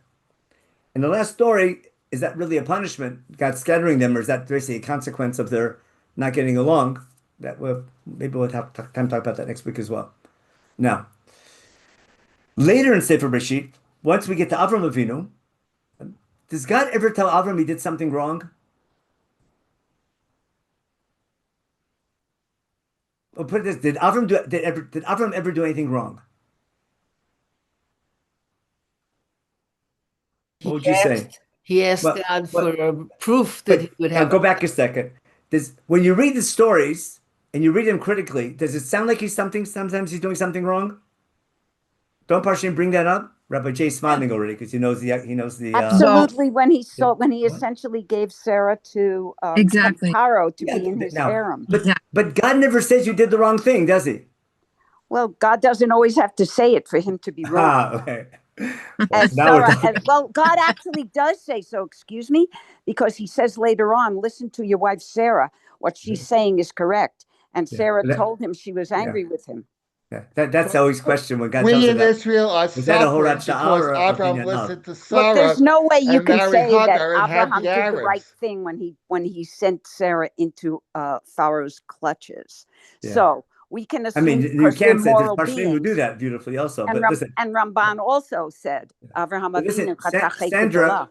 Speaker 2: And the last story, is that really a punishment? God scattering them, or is that basically a consequence of their not getting along? Maybe we'll have time to talk about that next week as well. Now, later in Sefer Breshit, once we get to Avram Avinu, does God ever tell Avram he did something wrong? Or put it this: did Avram ever do anything wrong? What would you say?
Speaker 11: He asked God for proof that he would have.
Speaker 2: Go back a second. When you read the stories and you read them critically, does it sound like sometimes he's doing something wrong? Don't Parshim bring that up? Rabbi Jay is smiling already because he knows the
Speaker 12: absolutely when he essentially gave Sarah to Paro to be in his harem.
Speaker 2: But God never says you did the wrong thing, does He?
Speaker 12: Well, God doesn't always have to say it for Him to be wrong.
Speaker 2: Okay.
Speaker 12: God actually does say so. Excuse me, because He says later on, "Listen to your wife Sarah. What she's saying is correct." And Sarah told him she was angry with him.
Speaker 2: Yeah, that's always question when God tells
Speaker 4: We
Speaker 2: you
Speaker 4: in
Speaker 2: that.
Speaker 4: Israel are
Speaker 2: Was that a
Speaker 4: suffering
Speaker 2: Horat Sha'ar
Speaker 4: because
Speaker 2: or a
Speaker 4: Abraham
Speaker 2: Binyan
Speaker 4: listened to
Speaker 12: Look, there's
Speaker 4: Sarah
Speaker 12: no way you
Speaker 4: and
Speaker 12: can
Speaker 4: married
Speaker 12: say that
Speaker 4: Hagar and had
Speaker 12: Abraham
Speaker 4: the
Speaker 12: did the right
Speaker 4: Arabs.
Speaker 12: thing when he sent Sarah into Pharaoh's clutches.
Speaker 2: Yeah.
Speaker 12: So we can
Speaker 2: I mean,
Speaker 12: assume
Speaker 2: you
Speaker 12: because we're
Speaker 2: can say there's
Speaker 12: moral
Speaker 2: Parshim who do
Speaker 12: beings.
Speaker 2: that beautifully also.
Speaker 12: And
Speaker 2: But listen,
Speaker 12: Ramban also said, Avraham
Speaker 2: but listen,
Speaker 12: Avinu katachei
Speaker 2: Sandra,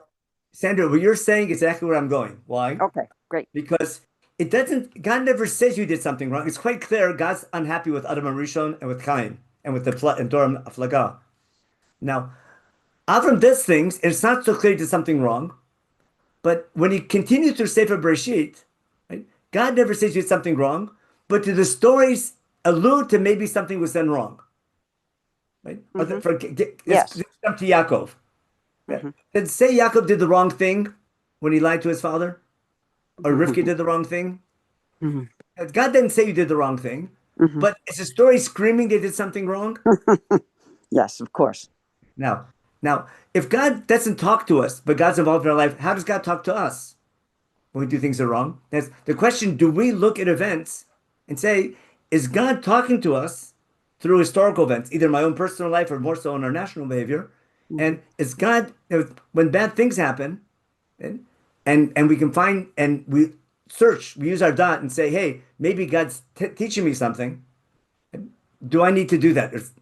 Speaker 12: gedolah.
Speaker 2: what you're saying is exactly where I'm going. Why?
Speaker 12: Okay, great.
Speaker 2: Because it doesn't, God never says you did something wrong. It's quite clear God's unhappy with Adam and Rishon and with Cain and with the Doram Aflaga. Now, Avram does things, and it's not so clear he did something wrong. But when he continues through Sefer Bereshit, right, God never says you did something wrong, but do the stories allude to maybe something was done wrong? Right? Let's jump to Yaakov. Did it say Yaakov did the wrong thing when he lied to his father? Or Rivka did the wrong thing? God didn't say you did the wrong thing, but is the story screaming they did something wrong?
Speaker 12: Yes, of course.
Speaker 2: Now, if God doesn't talk to us, but God's involved in our life, how does God talk to us when we do things that are wrong? That's the question. Do we look at events and say, is God talking to us through historical events, either in my own personal life or more so in our national behavior? And is God, when bad things happen, and we can find, and we search, we use our dot and say, hey, maybe God's teaching me something. Do I need to do that? Is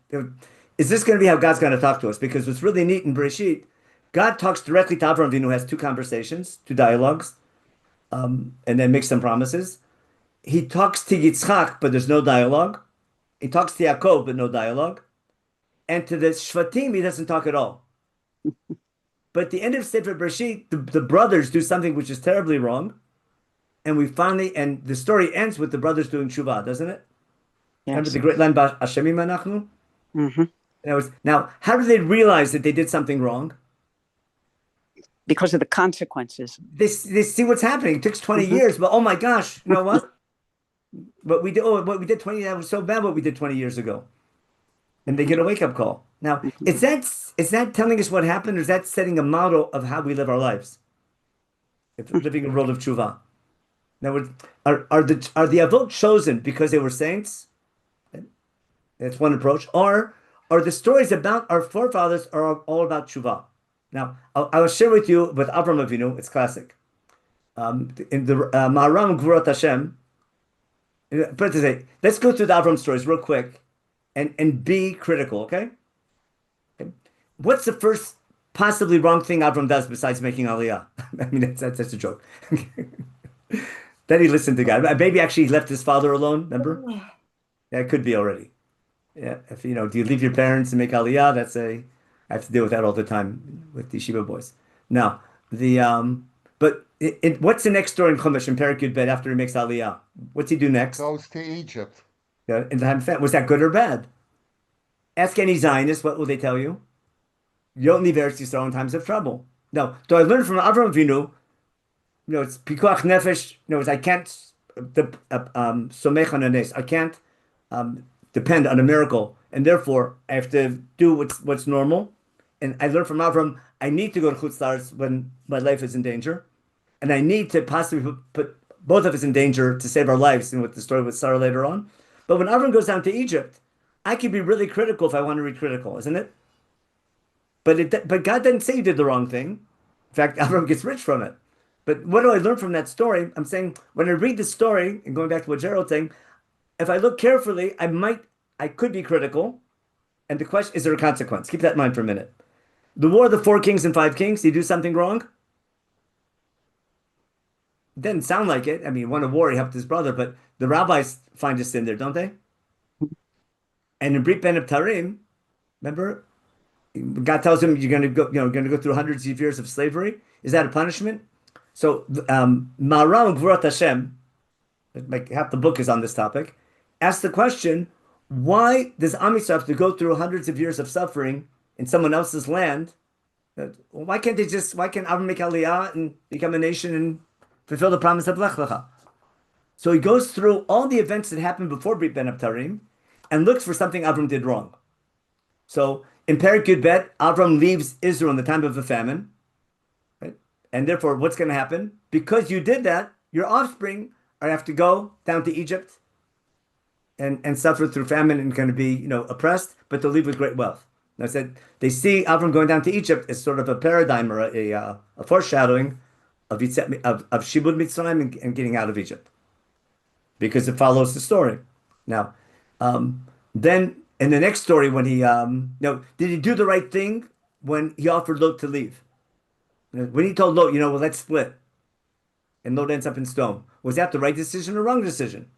Speaker 2: this going to be how God's going to talk to us? Because what's really neat in Bereshit, God talks directly to Avraham Avinu, has two conversations, two dialogues, and then makes some promises. He talks to Yitzchak, but there's no dialogue. He talks to Yaakov, but no dialogue. And to the Shvatim, he doesn't talk at all. But at the end of Sefer Bereshit, the brothers do something which is terribly wrong. And and the story ends with the brothers doing Teshuva, doesn't it? Yes. Remember the great line about Hashemim Menachem? Now, how do they realize that they did something wrong?
Speaker 12: Because of the consequences.
Speaker 2: They see what's happening. It took 20 years, but oh my gosh, you know what? What we did 20, that was so bad what we did 20 years ago. And they get a wake-up call. Now, is that telling us what happened, or is that setting a model of how we live our lives? If we're living a world of tshuva. Now, are the Avot chosen because they were saints? That's one approach. Or are the stories about our forefathers are all about tshuva? Now, I'll share with you with Avram Avinu. It's classic. In the Ma'aram Gvurot Hashem, let's go through the Avram stories real quick and be critical, okay? What's the first possibly wrong thing Avram does besides making Aliyah? I mean, that's a joke. Then he listened to God. Maybe actually he left his father alone, remember? Yeah, it could be already. Yeah, if do you leave your parents and make Aliyah? I have to deal with that all the time with the yeshiva boys. Now, what's the next story in Chumash in Perek Yud Bet after he makes Aliyah? What's he do next?
Speaker 4: Goes to Egypt.
Speaker 2: Yeah, was that good or bad? Ask any Zionist, what will they tell you? You don't leave Eretz Yisrael in times of trouble. No. Do I learn from Avram Avinu? It's pikuach nefesh. I can't somech on a nes. I can't depend on a miracle, and therefore I have to do what's normal. And I learned from Avram, I need to go to Chutz La'aretz when my life is in danger, and I need to possibly put both of us in danger to save our lives. With the story with Sarah later on. But when Avram goes down to Egypt, I can be really critical if I want to be critical, isn't it? But God didn't say you did the wrong thing. In fact, Avram gets rich from it. But what do I learn from that story? I'm saying when I read the story, and going back to what Gerald's saying, if I look carefully, I could be critical. And the question, is there a consequence? Keep that in mind for a minute. The War of the 4 Kings and 5 Kings, did he do something wrong? It didn't sound like it. I mean, he won a war, he helped his brother, but the rabbis find a sin there, don't they? And in Brit Ben Tarim, remember, God tells him you're going to go through hundreds of years of slavery. Is that a punishment? So, Ma'aram Gvurot Hashem, like half the book is on this topic, asks the question: why does Am Yisrael have to go through hundreds of years of suffering in someone else's land? Why can't Avram make Aliyah and become a nation and fulfill the promise of Lech Lecha? So he goes through all the events that happened before Brit Ben Tarim and looks for something Avram did wrong. So in Perek Yud Bet, Avram leaves Israel in the time of the famine, right? And therefore, what's going to happen? Because you did that, your offspring are have to go down to Egypt and suffer through famine and going to be, oppressed, but they'll leave with great wealth. And I said they see Avram going down to Egypt as sort of a paradigm or a foreshadowing of Shibud Mitzrayim and getting out of Egypt, because it follows the story. Now, then in the next story, when he, did he do the right thing when he offered Lot to leave? When he told Lot, well, let's split, and Lot ends up in stone, was that the right decision or wrong decision?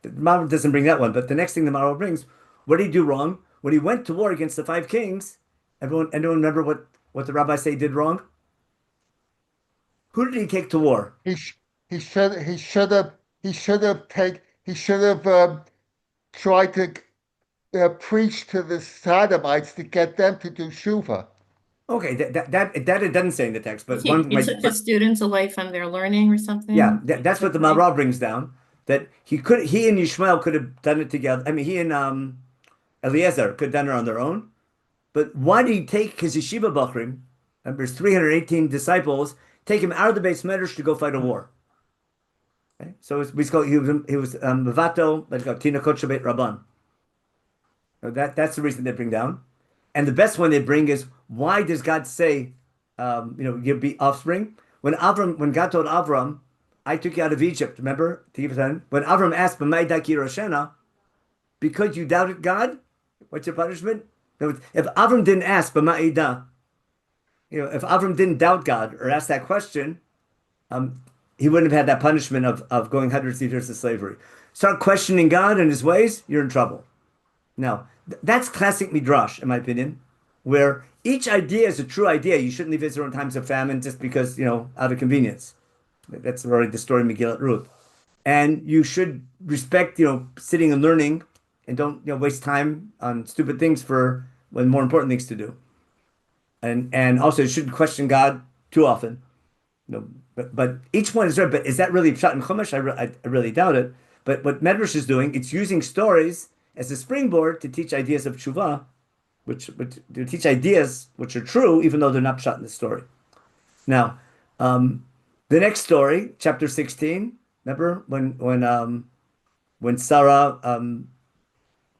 Speaker 2: The Maral doesn't bring that one, but the next thing the Maral brings, what did he do wrong? When he went to war against the 5 kings, anyone remember what the rabbis say he did wrong? Who did he take to war?
Speaker 4: He should have tried to preach to the Sodomites to get them to do Teshuva.
Speaker 2: Okay, that it doesn't say in the text, but
Speaker 10: He took his students away from their learning or something.
Speaker 2: Yeah, that's what the Maral brings down. That he and Yishmael could have done it together. I mean, he and Eliezer could have done it on their own. But why did he take his yeshiva bachrim, there's 318 disciples, take him out of the Beis Medrash to go fight a war? Okay? So he was Mevato, let's go, Tinakot Shabbat Rabban. That's the reason they bring down. And the best one they bring is, why does God say, you'll be offspring? When God told Avram, I took you out of Egypt, remember? When Avram asked, because you doubted God, what's your punishment? If Avram didn't ask, if Avram didn't doubt God or ask that question, he wouldn't have had that punishment of going hundreds of years of slavery. Start questioning God and his ways, you're in trouble. Now, that's classic Midrash, in my opinion, where each idea is a true idea. You shouldn't leave Israel in times of famine just because, out of convenience. That's already the story of Megillat Ruth. And you should respect, sitting and learning, and don't, waste time on stupid things when more important things to do. And also, you shouldn't question God too often. But each one is right. But is that really Pshat and Chumash? I really doubt it. But what Medrash is doing, it's using stories as a springboard to teach ideas of Teshuva, which to teach ideas which are true, even though they're not Pshat in the story. Now, the next story, chapter 16. Remember when Sarah,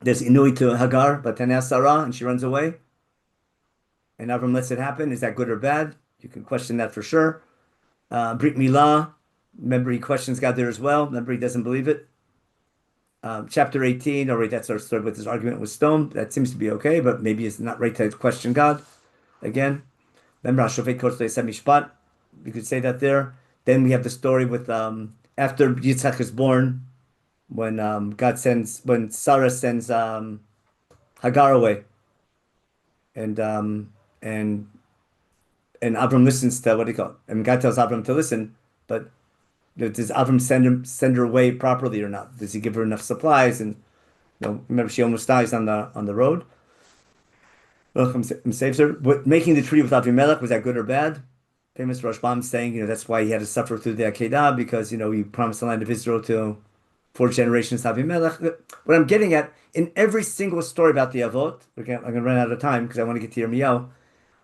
Speaker 2: there's Inui to Hagar, Batanea Sarah, and she runs away, and Avram lets it happen. Is that good or bad? You can question that for sure. Brit Milah, remember he questions God there as well. Remember he doesn't believe it. Chapter 18, already that's our story with his argument with Stone. That seems to be okay, but maybe it's not right to question God again. Remember Hashofet Korsei Mishpat. You could say that there. Then we have the story with after Yitzchak is born, when when Sarah sends Hagar away, and Avram listens to, what do you call it? And God tells Avram to listen, but does Avram send her away properly or not? Does he give her enough supplies? And remember, she almost dies on the road. Saves her. Making the treaty with Avimelech, was that good or bad? Famous Rashbam saying, that's why he had to suffer through the Akedah, because he promised the land of Israel to 4 generations to Avimelech. What I'm getting at, in every single story about the Avot, I'm going to run out of time because I want to get to Yirmiyahu.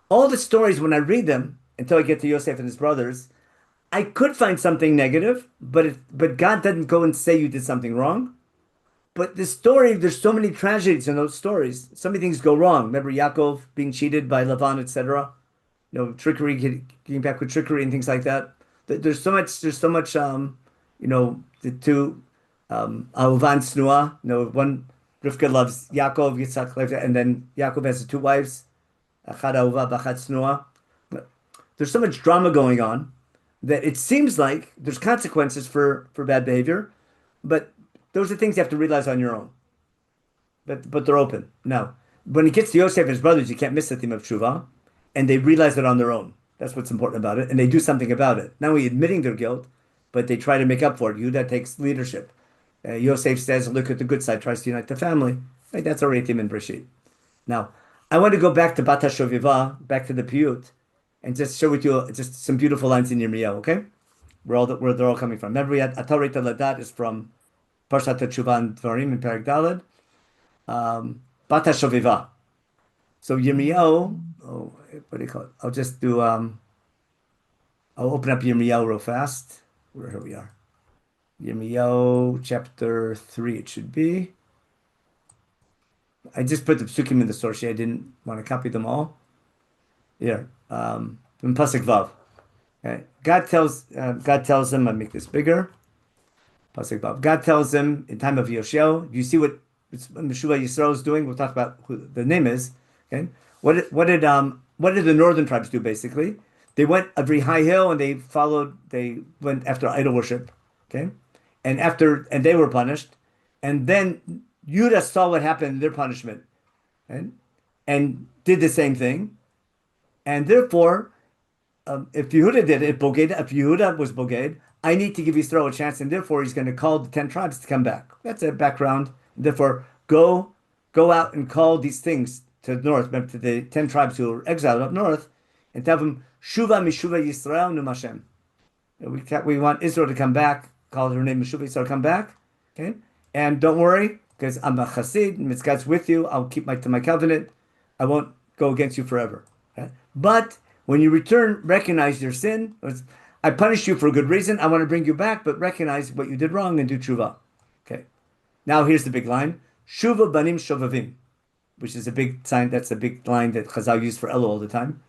Speaker 2: All the stories, when I read them until I get to Yosef and his brothers, I could find something negative, but God doesn't go and say you did something wrong. But the story, there's so many tragedies in those stories. So many things go wrong. Remember Yaakov being cheated by Lavan, etc. Trickery, getting back with trickery and things like that. There's so much. The two Ahuvan Snua. One Rivka loves Yaakov, Yitzhak, like that, and then Yaakov has 2 wives, Achad Ahuva, Bachat Snua. There's so much drama going on that it seems like there's consequences for bad behavior, but those are things you have to realize on your own. But they're open. Now, when it gets to Yosef and his brothers, you can't miss the theme of Teshuva, and they realize it on their own. That's what's important about it, and they do something about it. Not only admitting their guilt, but they try to make up for it. Yehuda takes leadership. Yosef says, look at the good side, tries to unite the family. Right? That's already theme in Breshit. Now, I want to go back to Bat HaShoviva, back to the Piyut, and just share with you just some beautiful lines in Yirmiyahu, okay? Where they're all coming from. Remember, we had Atarit Ladat is from Parshat Teshuva and Dvarim in Perek Daled. Bat HaShoviva. So Yirmiyahu, what do you call it? I'll just do, I'll open up Yirmiyahu real fast. Here we are. Yirmiyahu chapter 3, it should be. I just put the psukim in the source sheet. I didn't want to copy them all. Here, in Pasuk Vav. Okay. God tells him, I make this bigger. Pasuk Vav. God tells him in time of Yoshio, you see what Teshuva Yisrael is doing? We'll talk about who the name is. Okay. What did the northern tribes do basically? They went a very high hill and they went after idol worship. Okay. And they were punished. And then Judah saw what happened in their punishment. Okay? And did the same thing. And therefore, if Yehuda did it, if Yehuda was Boged, I need to give Yisrael a chance, and therefore he's going to call the 10 tribes to come back. That's a background. Therefore, go out and call these things to the north, to the 10 tribes who are exiled up north, and tell them, Shuva Mishuva Yisrael Menachem. We want Israel to come back, call her name Mishuva Yisrael, come back. Okay? And don't worry, because I'm a chassid, and God's with you. I'll keep to my covenant. I won't go against you forever. Okay? But when you return, recognize your sin. I punished you for a good reason. I want to bring you back, but recognize what you did wrong and do tshuva. Okay. Now here's the big line. Shuva banim shovavim, which is a big sign. That's a big line that Chazal use for Elul all the time.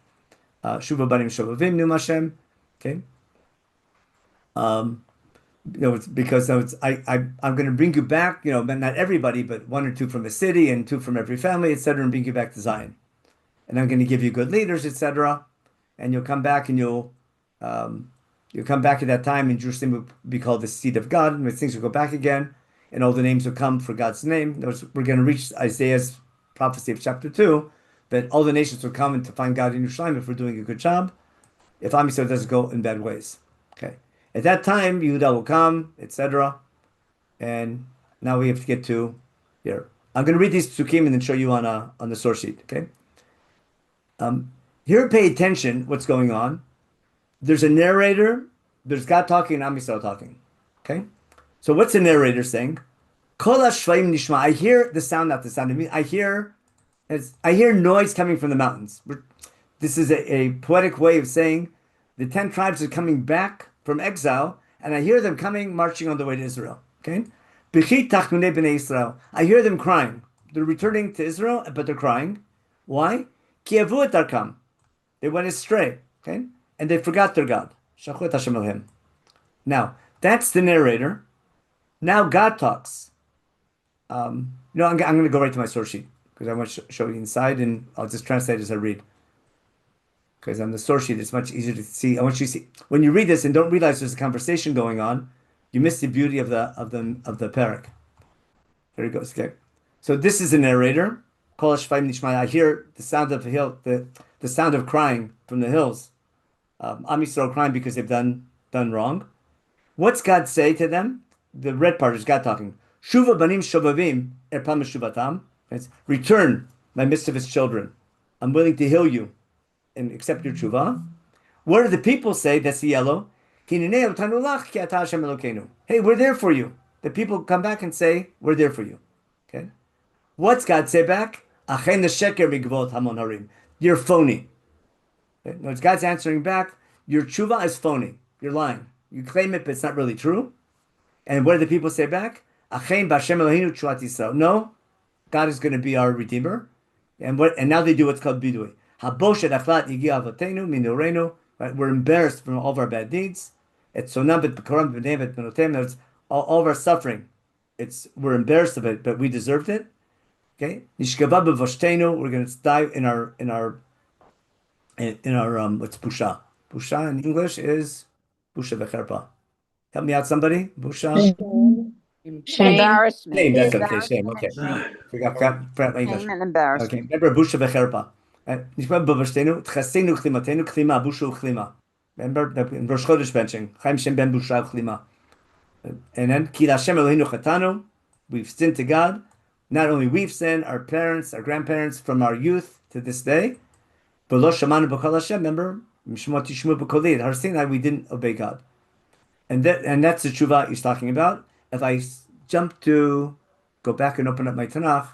Speaker 2: Shuva banim shovavim nu Hashem. Okay. Because I'm going to bring you back, but not everybody, but 1 or 2 from a city and 2 from every family, etc., and bring you back to Zion. And I'm going to give you good leaders, etc. And you'll come back and you'll come back at that time, and Jerusalem will be called the seat of God, and things will go back again, and all the names will come for God's name. We're going to reach Isaiah's prophecy of chapter 2, that all the nations will come and to find God in Jerusalem if we're doing a good job, if Am Yisrael doesn't go in bad ways. Okay. At that time, Yehuda will come, etc. And now we have to get to here. I'm going to read these psukim and then show you on the source sheet. Okay. Here, pay attention. What's going on? There's a narrator. There's God talking and Am Yisrael talking. Okay. So what's the narrator saying? Kol hashvaim nishma. I hear the sound, not the sound. I hear noise coming from the mountains. This is a poetic way of saying the 10 tribes are coming back from exile, and I hear them coming, marching on the way to Israel. Okay? I hear them crying. They're returning to Israel, but they're crying. Why? They went astray. Okay? And they forgot their God. Now, that's the narrator. Now God talks. I'm going to go right to my source sheet because I want to show you inside, and I'll just translate as I read. Because on the source sheet, it's much easier to see. I want you to see when you read this and don't realize there's a conversation going on, you miss the beauty of the parak. There it goes. Okay, so this is the narrator. I hear the sound of the hill, the sound of crying from the hills. Am Yisrael crying because they've done wrong. What's God say to them? The red part is God talking. Shuva banim shovavim erpam shuvatam. Return, my mischievous children. I'm willing to heal you and accept your tshuva. What do the people say? That's the yellow. Hey, we're there for you. The people come back and say, we're there for you. Okay. What's God say back? You're phony. Okay? No, God's answering back. Your tshuva is phony. You're lying. You claim it, but it's not really true. And what do the people say back? No, God is going to be our redeemer. And now they do what's called bidui. Right? We're embarrassed from all of our bad deeds. It's all of our suffering. We're embarrassed of it, but we deserved it. Okay, we're going to die in our what's busha? Busha in English is busha v'cherpa. Help me out, somebody. Busha.
Speaker 12: Embarrassment.
Speaker 2: Shame. That's okay. Shame. Okay. Forgot my English.
Speaker 12: Shame and embarrassment.
Speaker 2: Okay. Remember busha v'cherpa. Remember in Rosh Chodesh benching. Chaim Shem ben busha uchlima. And then ki Hashem Eloheinu chatanu. We've sinned to God. Not only we've sinned, our parents, our grandparents, from our youth to this day. But lo shamanu b'kol Hashem. Remember, mishmot tishmu b'kolid. Har Sinai, we didn't obey God. And that's the tshuva he's talking about. If I go back and open up my Tanakh,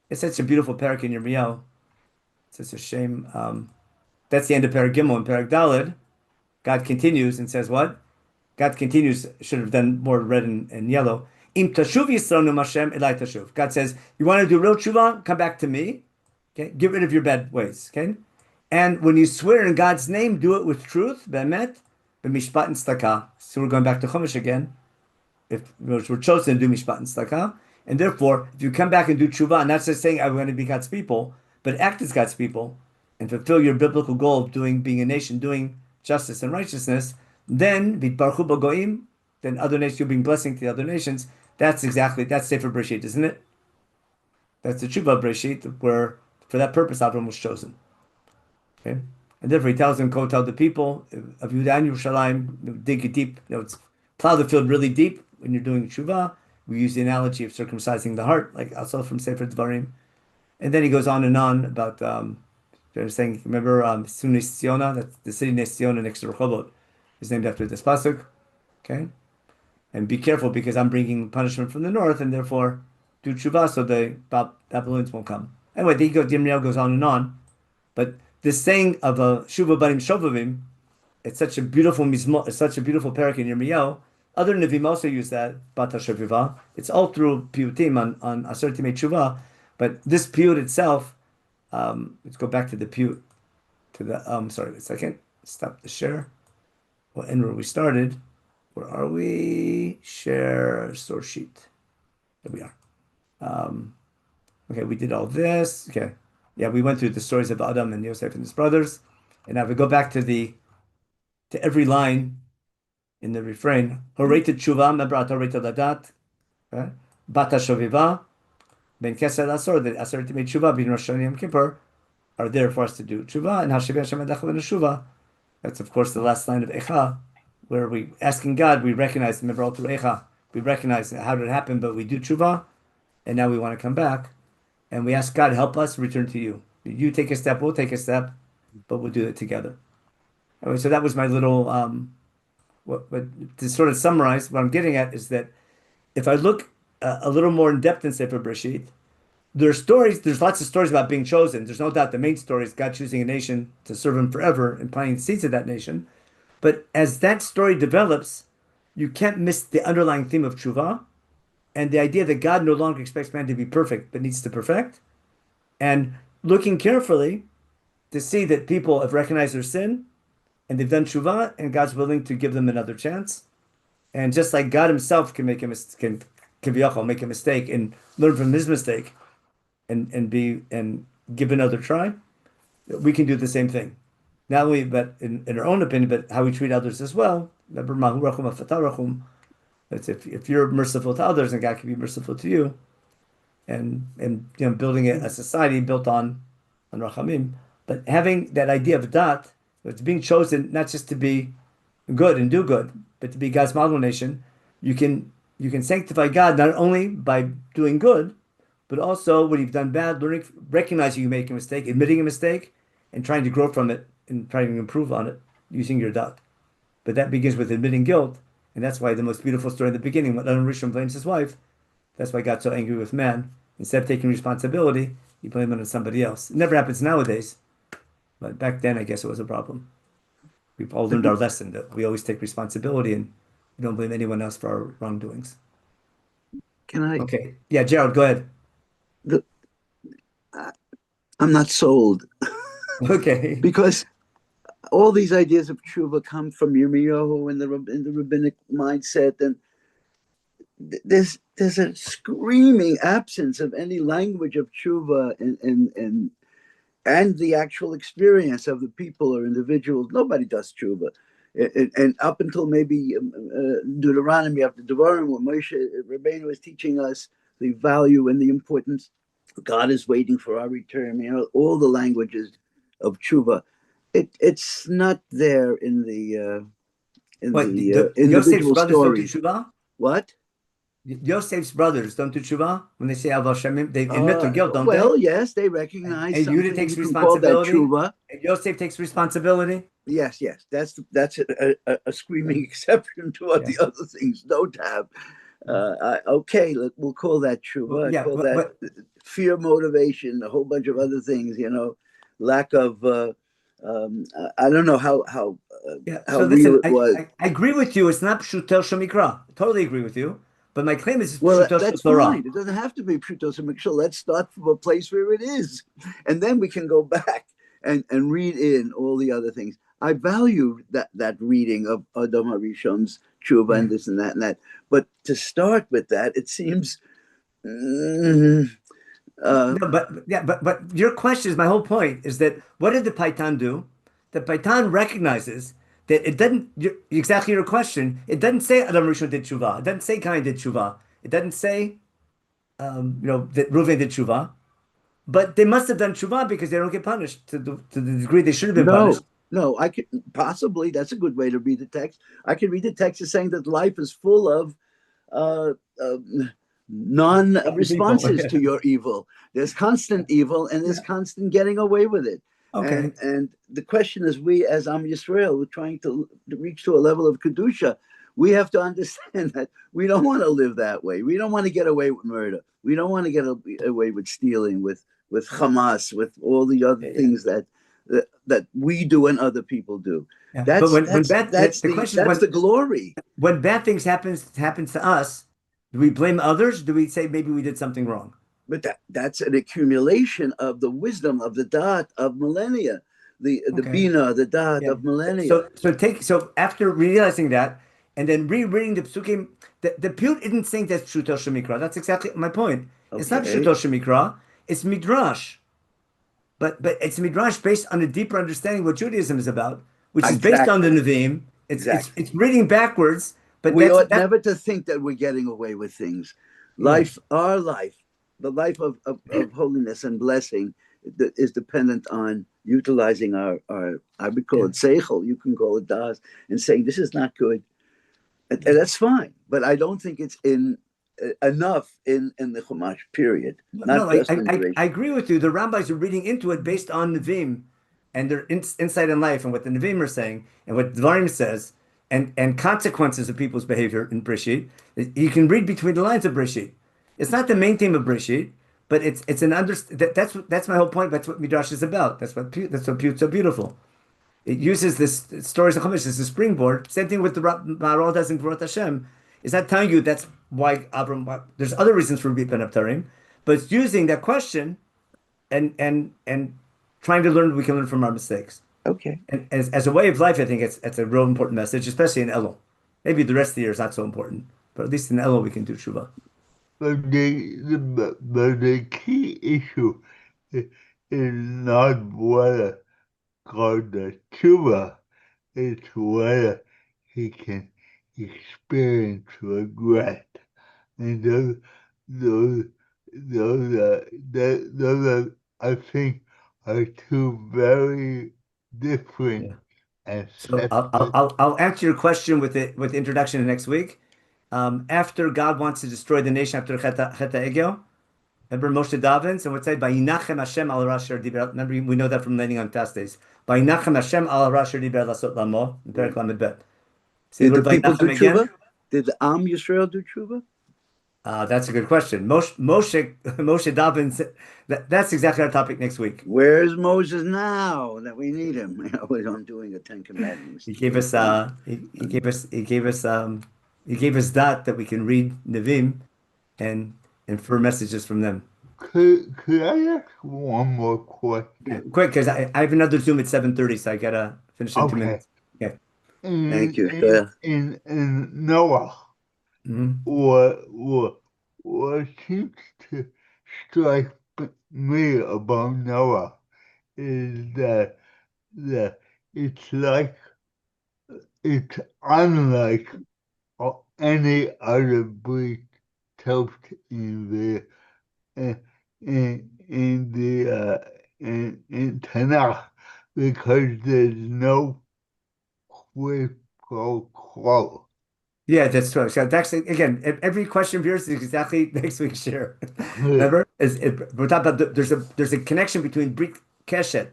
Speaker 2: it's such a beautiful parak in Yirmiyahu. It's such a shame. That's the end of parak Gimel and parak Daled. God continues and says what? God continues, should have done more red and yellow. Im tashuv yisranu Hashem elai tashuv. God says, you want to do real tshuva? Come back to me. Okay, get rid of your bad ways. Okay, and when you swear in God's name, do it with truth, be'emet, b'mishpat and tzedakah. So we're going back to Chumash again. If we're chosen to do mishpat and tzedakah, and therefore, if you come back and do tshuva, not just saying I'm going to be God's people, but act as God's people and fulfill your biblical goal of being a nation, doing justice and righteousness, then vitbarchu b'goyim, then other nations, you'll bring blessing to the other nations. That's Sefer Bereshit, isn't it? That's the tshuva Bereshit, where for that purpose Avram was chosen. Okay, and therefore he tells them, go tell the people of Yehuda and Yerushalayim, dig it deep. It's plow the field really deep when you're doing tshuva. We use the analogy of circumcising the heart, like also from Sefer Dvarim. And then he goes on and on about saying, remember Sunis Tziona, that's the city Nes Tziona next to Rehovot, is named after this pasuk. Okay, and be careful because I'm bringing punishment from the north, and therefore do tshuva so the Babylonians won't come. Anyway, Yirmiyahu goes on and on, but this saying of a shuva barim shovavim, it's such a beautiful it's such a beautiful parak in Yirmiyahu. Other Nevi'im also use that bata shaviva. It's all through piyutim on Aser Timei Tshuva, but this piyut itself. Let's go back to the piyut. To the sorry, a second. Stop the share. We'll end where we started. Where are we? Share source sheet. There we are. Okay, we did all this. Okay, yeah, we went through the stories of Adam and Yosef and his brothers, and now we go back to every line in the refrain. Horeita tshuva, remember horeita ladat, bata shoviva, ben keser asor, the Aser Timei Tshuva, bin Rosh Hashanah Yom Kippur, are there for us to do tshuva, and Hashem Hashem Adacha v'Neshuva. That's of course the last line of Echa, where we asking God, we recognize, remember all through Echa, we recognize how did it happen, but we do tshuva, and now we want to come back, and we ask God, help us return to you. You take a step, we'll take a step, but we'll do it together. Anyway, so that was my little. What to sort of summarize, what I'm getting at is that if I look a little more in depth in Sefer Bereshit, there's lots of stories about being chosen. There's no doubt the main story is God choosing a nation to serve him forever and planting the seeds of that nation. But as that story develops, you can't miss the underlying theme of tshuva and the idea that God no longer expects man to be perfect, but needs to perfect. And looking carefully to see that people have recognized their sin and they've done tshuva, and God's willing to give them another chance. And just like God himself can make a mistake, can make a mistake and learn from his mistake and give another try, we can do the same thing. Not only but in our own opinion, but how we treat others as well. Remember, mahu rachum afatah rachum. That's if you're merciful to others, and God can be merciful to you. And building a society built on rachamim. But having that idea of dat, it's being chosen not just to be good and do good, but to be God's model nation. You can sanctify God not only by doing good, but also when you've done bad, learning, recognizing you make a mistake, admitting a mistake, and trying to grow from it and trying to improve on it using your dat. But that begins with admitting guilt, and that's why the most beautiful story in the beginning, when Adam Rishon blames his wife, that's why God's so angry with man. Instead of taking responsibility, you blame it on somebody else. It never happens nowadays. But back then, I guess it was a problem. We've all learned our lesson that we always take responsibility and we don't blame anyone else for our wrongdoings.
Speaker 8: Can I?
Speaker 2: Okay. Yeah, Gerald, go ahead.
Speaker 8: I'm not sold.
Speaker 2: Okay.
Speaker 8: Because all these ideas of tshuva come from Yirmiyahu in the rabbinic mindset, and there's a screaming absence of any language of tshuva and the actual experience of the people or individuals. Nobody does tshuva. And up until maybe Deuteronomy after Devarim, when Moshe Rabbeinu was teaching us the value and the importance, God is waiting for our return. All the languages of tshuva. It's not there in the individual stories. What?
Speaker 2: Yosef's brothers don't do tshuva when they say Av Hashem. They admit their guilt, don't they?
Speaker 8: Well, yes, they recognize.
Speaker 2: And Yehuda takes responsibility. And Yosef takes responsibility.
Speaker 8: Yes. That's a screaming exception to what the other things don't have. Okay, we'll call that tshuva. Call that fear, motivation, a whole bunch of other things. Lack of. I don't know how how
Speaker 2: listen,
Speaker 8: real it was.
Speaker 2: I agree with you. It's not Pshuto Shemikra. Totally agree with you. But my claim is
Speaker 8: Well,
Speaker 2: Pshuto
Speaker 8: that's
Speaker 2: Torah.
Speaker 8: fine. It doesn't have to be Pshuto Shemikra. Let's start from a place where it is, and then we can go back and read in all the other things. I value that reading of Adam HaRishon's Tshuva and this and that and that. But to start with that, it seems.
Speaker 2: No, but your question is my whole point is that what did the Paitan do? The Paitan recognizes that it doesn't, exactly your question, it doesn't say Adam Rishon did tshuva. It doesn't say Cain did tshuva. It doesn't say, that Reuven did tshuva. But they must have done tshuva because they don't get punished to the degree they should have been punished.
Speaker 8: No, I could possibly, that's a good way to read the text. I could read the text as saying that life is full of non-responses to your evil. There's constant evil and there's constant getting away with it.
Speaker 2: Okay.
Speaker 8: And the question is, we as Am Yisrael, we're trying to reach to a level of Kedusha. We have to understand that we don't want to live that way. We don't want to get away with murder. We don't want to get away with stealing, with Hamas, with all the other things that we do and other people do.
Speaker 2: Yeah.
Speaker 8: That's
Speaker 2: the
Speaker 8: glory.
Speaker 2: When bad things happens to us, do we blame others? Do we say maybe we did something wrong?
Speaker 8: But that's an accumulation of the wisdom of the dot of millennia, the bina, the dot of millennia.
Speaker 2: So after realizing that, and then rereading the psukim, the Piyut isn't saying that's Pshuto Shemikra. That's exactly my point. Okay. It's not Pshuto Shemikra. It's Midrash. But it's Midrash based on a deeper understanding of what Judaism is about, which is based on the Nevi'im. It's reading backwards. But
Speaker 8: we ought never to think that we're getting away with things. Our life, the life of holiness and blessing is dependent on utilizing our I would call it seichel, you can call it das, and saying this is not good. And that's fine. But I don't think it's enough in the Chumash, period.
Speaker 2: I agree with you. The rabbis are reading into it based on Nevi'im and their insight in life and what the Nevi'im are saying and what Dvarim says and consequences of people's behavior in Breshit. You can read between the lines of Breshit. It's not the main theme of Breshit, but it's an that's my whole point. That's what Midrash is about. That's Piyut's so beautiful. It uses this stories of Chumash as a springboard. Same thing with the Maharal does in Gvorot Hashem. It's not telling you that's why Abram. There's other reasons for Ben Abtarim, but it's using that question and trying to learn. We can learn from our mistakes.
Speaker 8: Okay.
Speaker 2: And as a way of life, I think it's a real important message, especially in Elul. Maybe the rest of the year is not so important, but at least in Elul we can do tshuva.
Speaker 3: But the key issue is not whether God the tshuva, it's whether he can experience regret. And those I think are two very different
Speaker 2: So I'll answer your question with the introduction next week. After God wants to destroy the nation after Cheta Egel, remember Moshe davens and would say, "Menachem Hashem al rasher diber." Remember, we know that from learning on fast days. "Menachem Hashem al rasher diber lasot lamo." Perek Lamed Bet.
Speaker 8: Did the people do tshuva? Did the Am Yisrael do tshuva?
Speaker 2: That's a good question. Moshe davens. That's exactly our topic next week.
Speaker 8: Where's Moses now that we need him? We're not doing the Ten Commandments.
Speaker 2: He gave us that we can read Nevim and infer messages from them.
Speaker 3: Could I ask one more question?
Speaker 2: Quick, because I have another Zoom at 7:30, so I gotta finish in 2 minutes. Okay.
Speaker 8: Thank you.
Speaker 3: In Noah, what seems to strike me about Noah is that it's unlike any other breed told in Tanakh, because there's no quid pro quo.
Speaker 2: Yeah, that's true. So that's again, every question of yours is exactly next week's share. Remember, we're talking about there's a connection between Brit Keshet,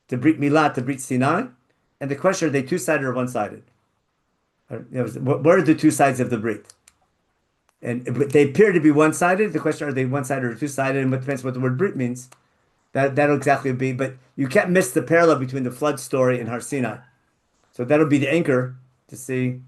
Speaker 2: to Brit Milah, to Brit Sinai, and the question: are they two-sided or one-sided? What are the two sides of the Brit? And they appear to be one-sided. The question: are they one-sided or two-sided? And what depends what the word Brit means. That'll exactly be. But you can't miss the parallel between the flood story and Har Sinai. So that'll be the anchor to see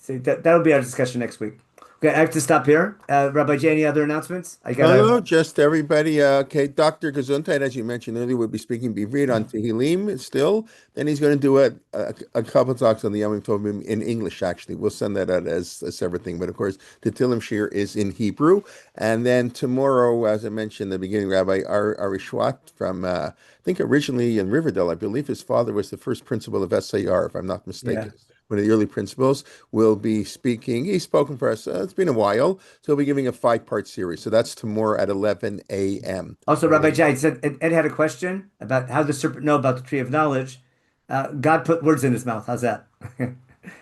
Speaker 2: that'll be our discussion next week. Okay, I have to stop here. Rabbi J, any other announcements?
Speaker 1: No, just everybody. Okay, Dr. Gesundheit, as you mentioned earlier, will be speaking Bivrit on Tehillim still. Then he's going to do a couple talks on the Yom Tovim in English, actually. We'll send that out as a separate thing. But of course, the Tehillim Shir is in Hebrew. And then tomorrow, as I mentioned in the beginning, Rabbi Arishwat from, I think originally in Riverdale, I believe his father was the first principal of SAR, if I'm not mistaken.
Speaker 2: Yeah.
Speaker 1: One of the early principals will be speaking. He's spoken for us. It's been a while. So he'll be giving a 5-part series. So that's tomorrow at 11 a.m.
Speaker 2: Also, Rabbi Jai said Ed had a question about how the serpent know about the tree of knowledge. God put words in his mouth. How's that?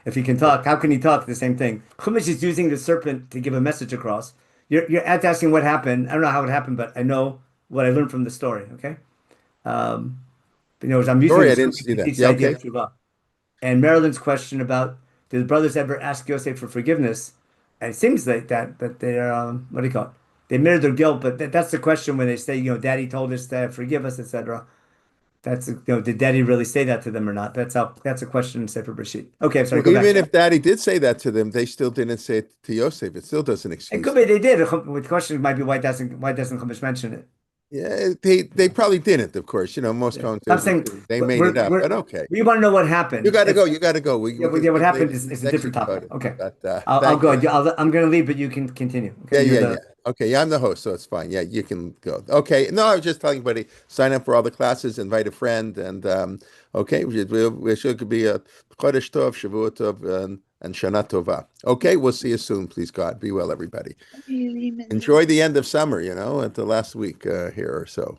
Speaker 2: If he can talk, how can he talk? The same thing. Chumash is using the serpent to give a message across. You're asking what happened. I don't know how it happened, but I know what I learned from the story. Okay. But, I'm using
Speaker 1: Sorry, I didn't see that. Yeah, okay.
Speaker 2: And Marilyn's question about did the brothers ever ask Yosef for forgiveness? And it seems like that they're what do you call it? They admitted their guilt, but that's the question when they say, Daddy told us to forgive us, etc. That's did Daddy really say that to them or not? That's a question in Sefer Bereshit. Okay, I'm sorry.
Speaker 1: Well, even if Daddy did say that to them, they still didn't say it to Yosef. It still doesn't excuse.
Speaker 2: It could be they did. The question might be why doesn't Chumash mention it?
Speaker 1: Yeah, they probably didn't, of course. Most commentators they made it up, but okay.
Speaker 2: We want to know what happened.
Speaker 1: You got to go. You got to go.
Speaker 2: What happened is a different topic. Okay,
Speaker 1: but,
Speaker 2: I'll go. I'm going to leave, but you can continue. Okay?
Speaker 1: Yeah. Okay, I'm the host, so it's fine. Yeah, you can go. Okay, no, I was just telling everybody, sign up for all the classes, invite a friend, and okay, we should be a Chodesh Tov, Shavua Tov, and Shana Tova. Okay, we'll see you soon, please God. Be well, everybody. Enjoy the end of summer, at the last week here or so.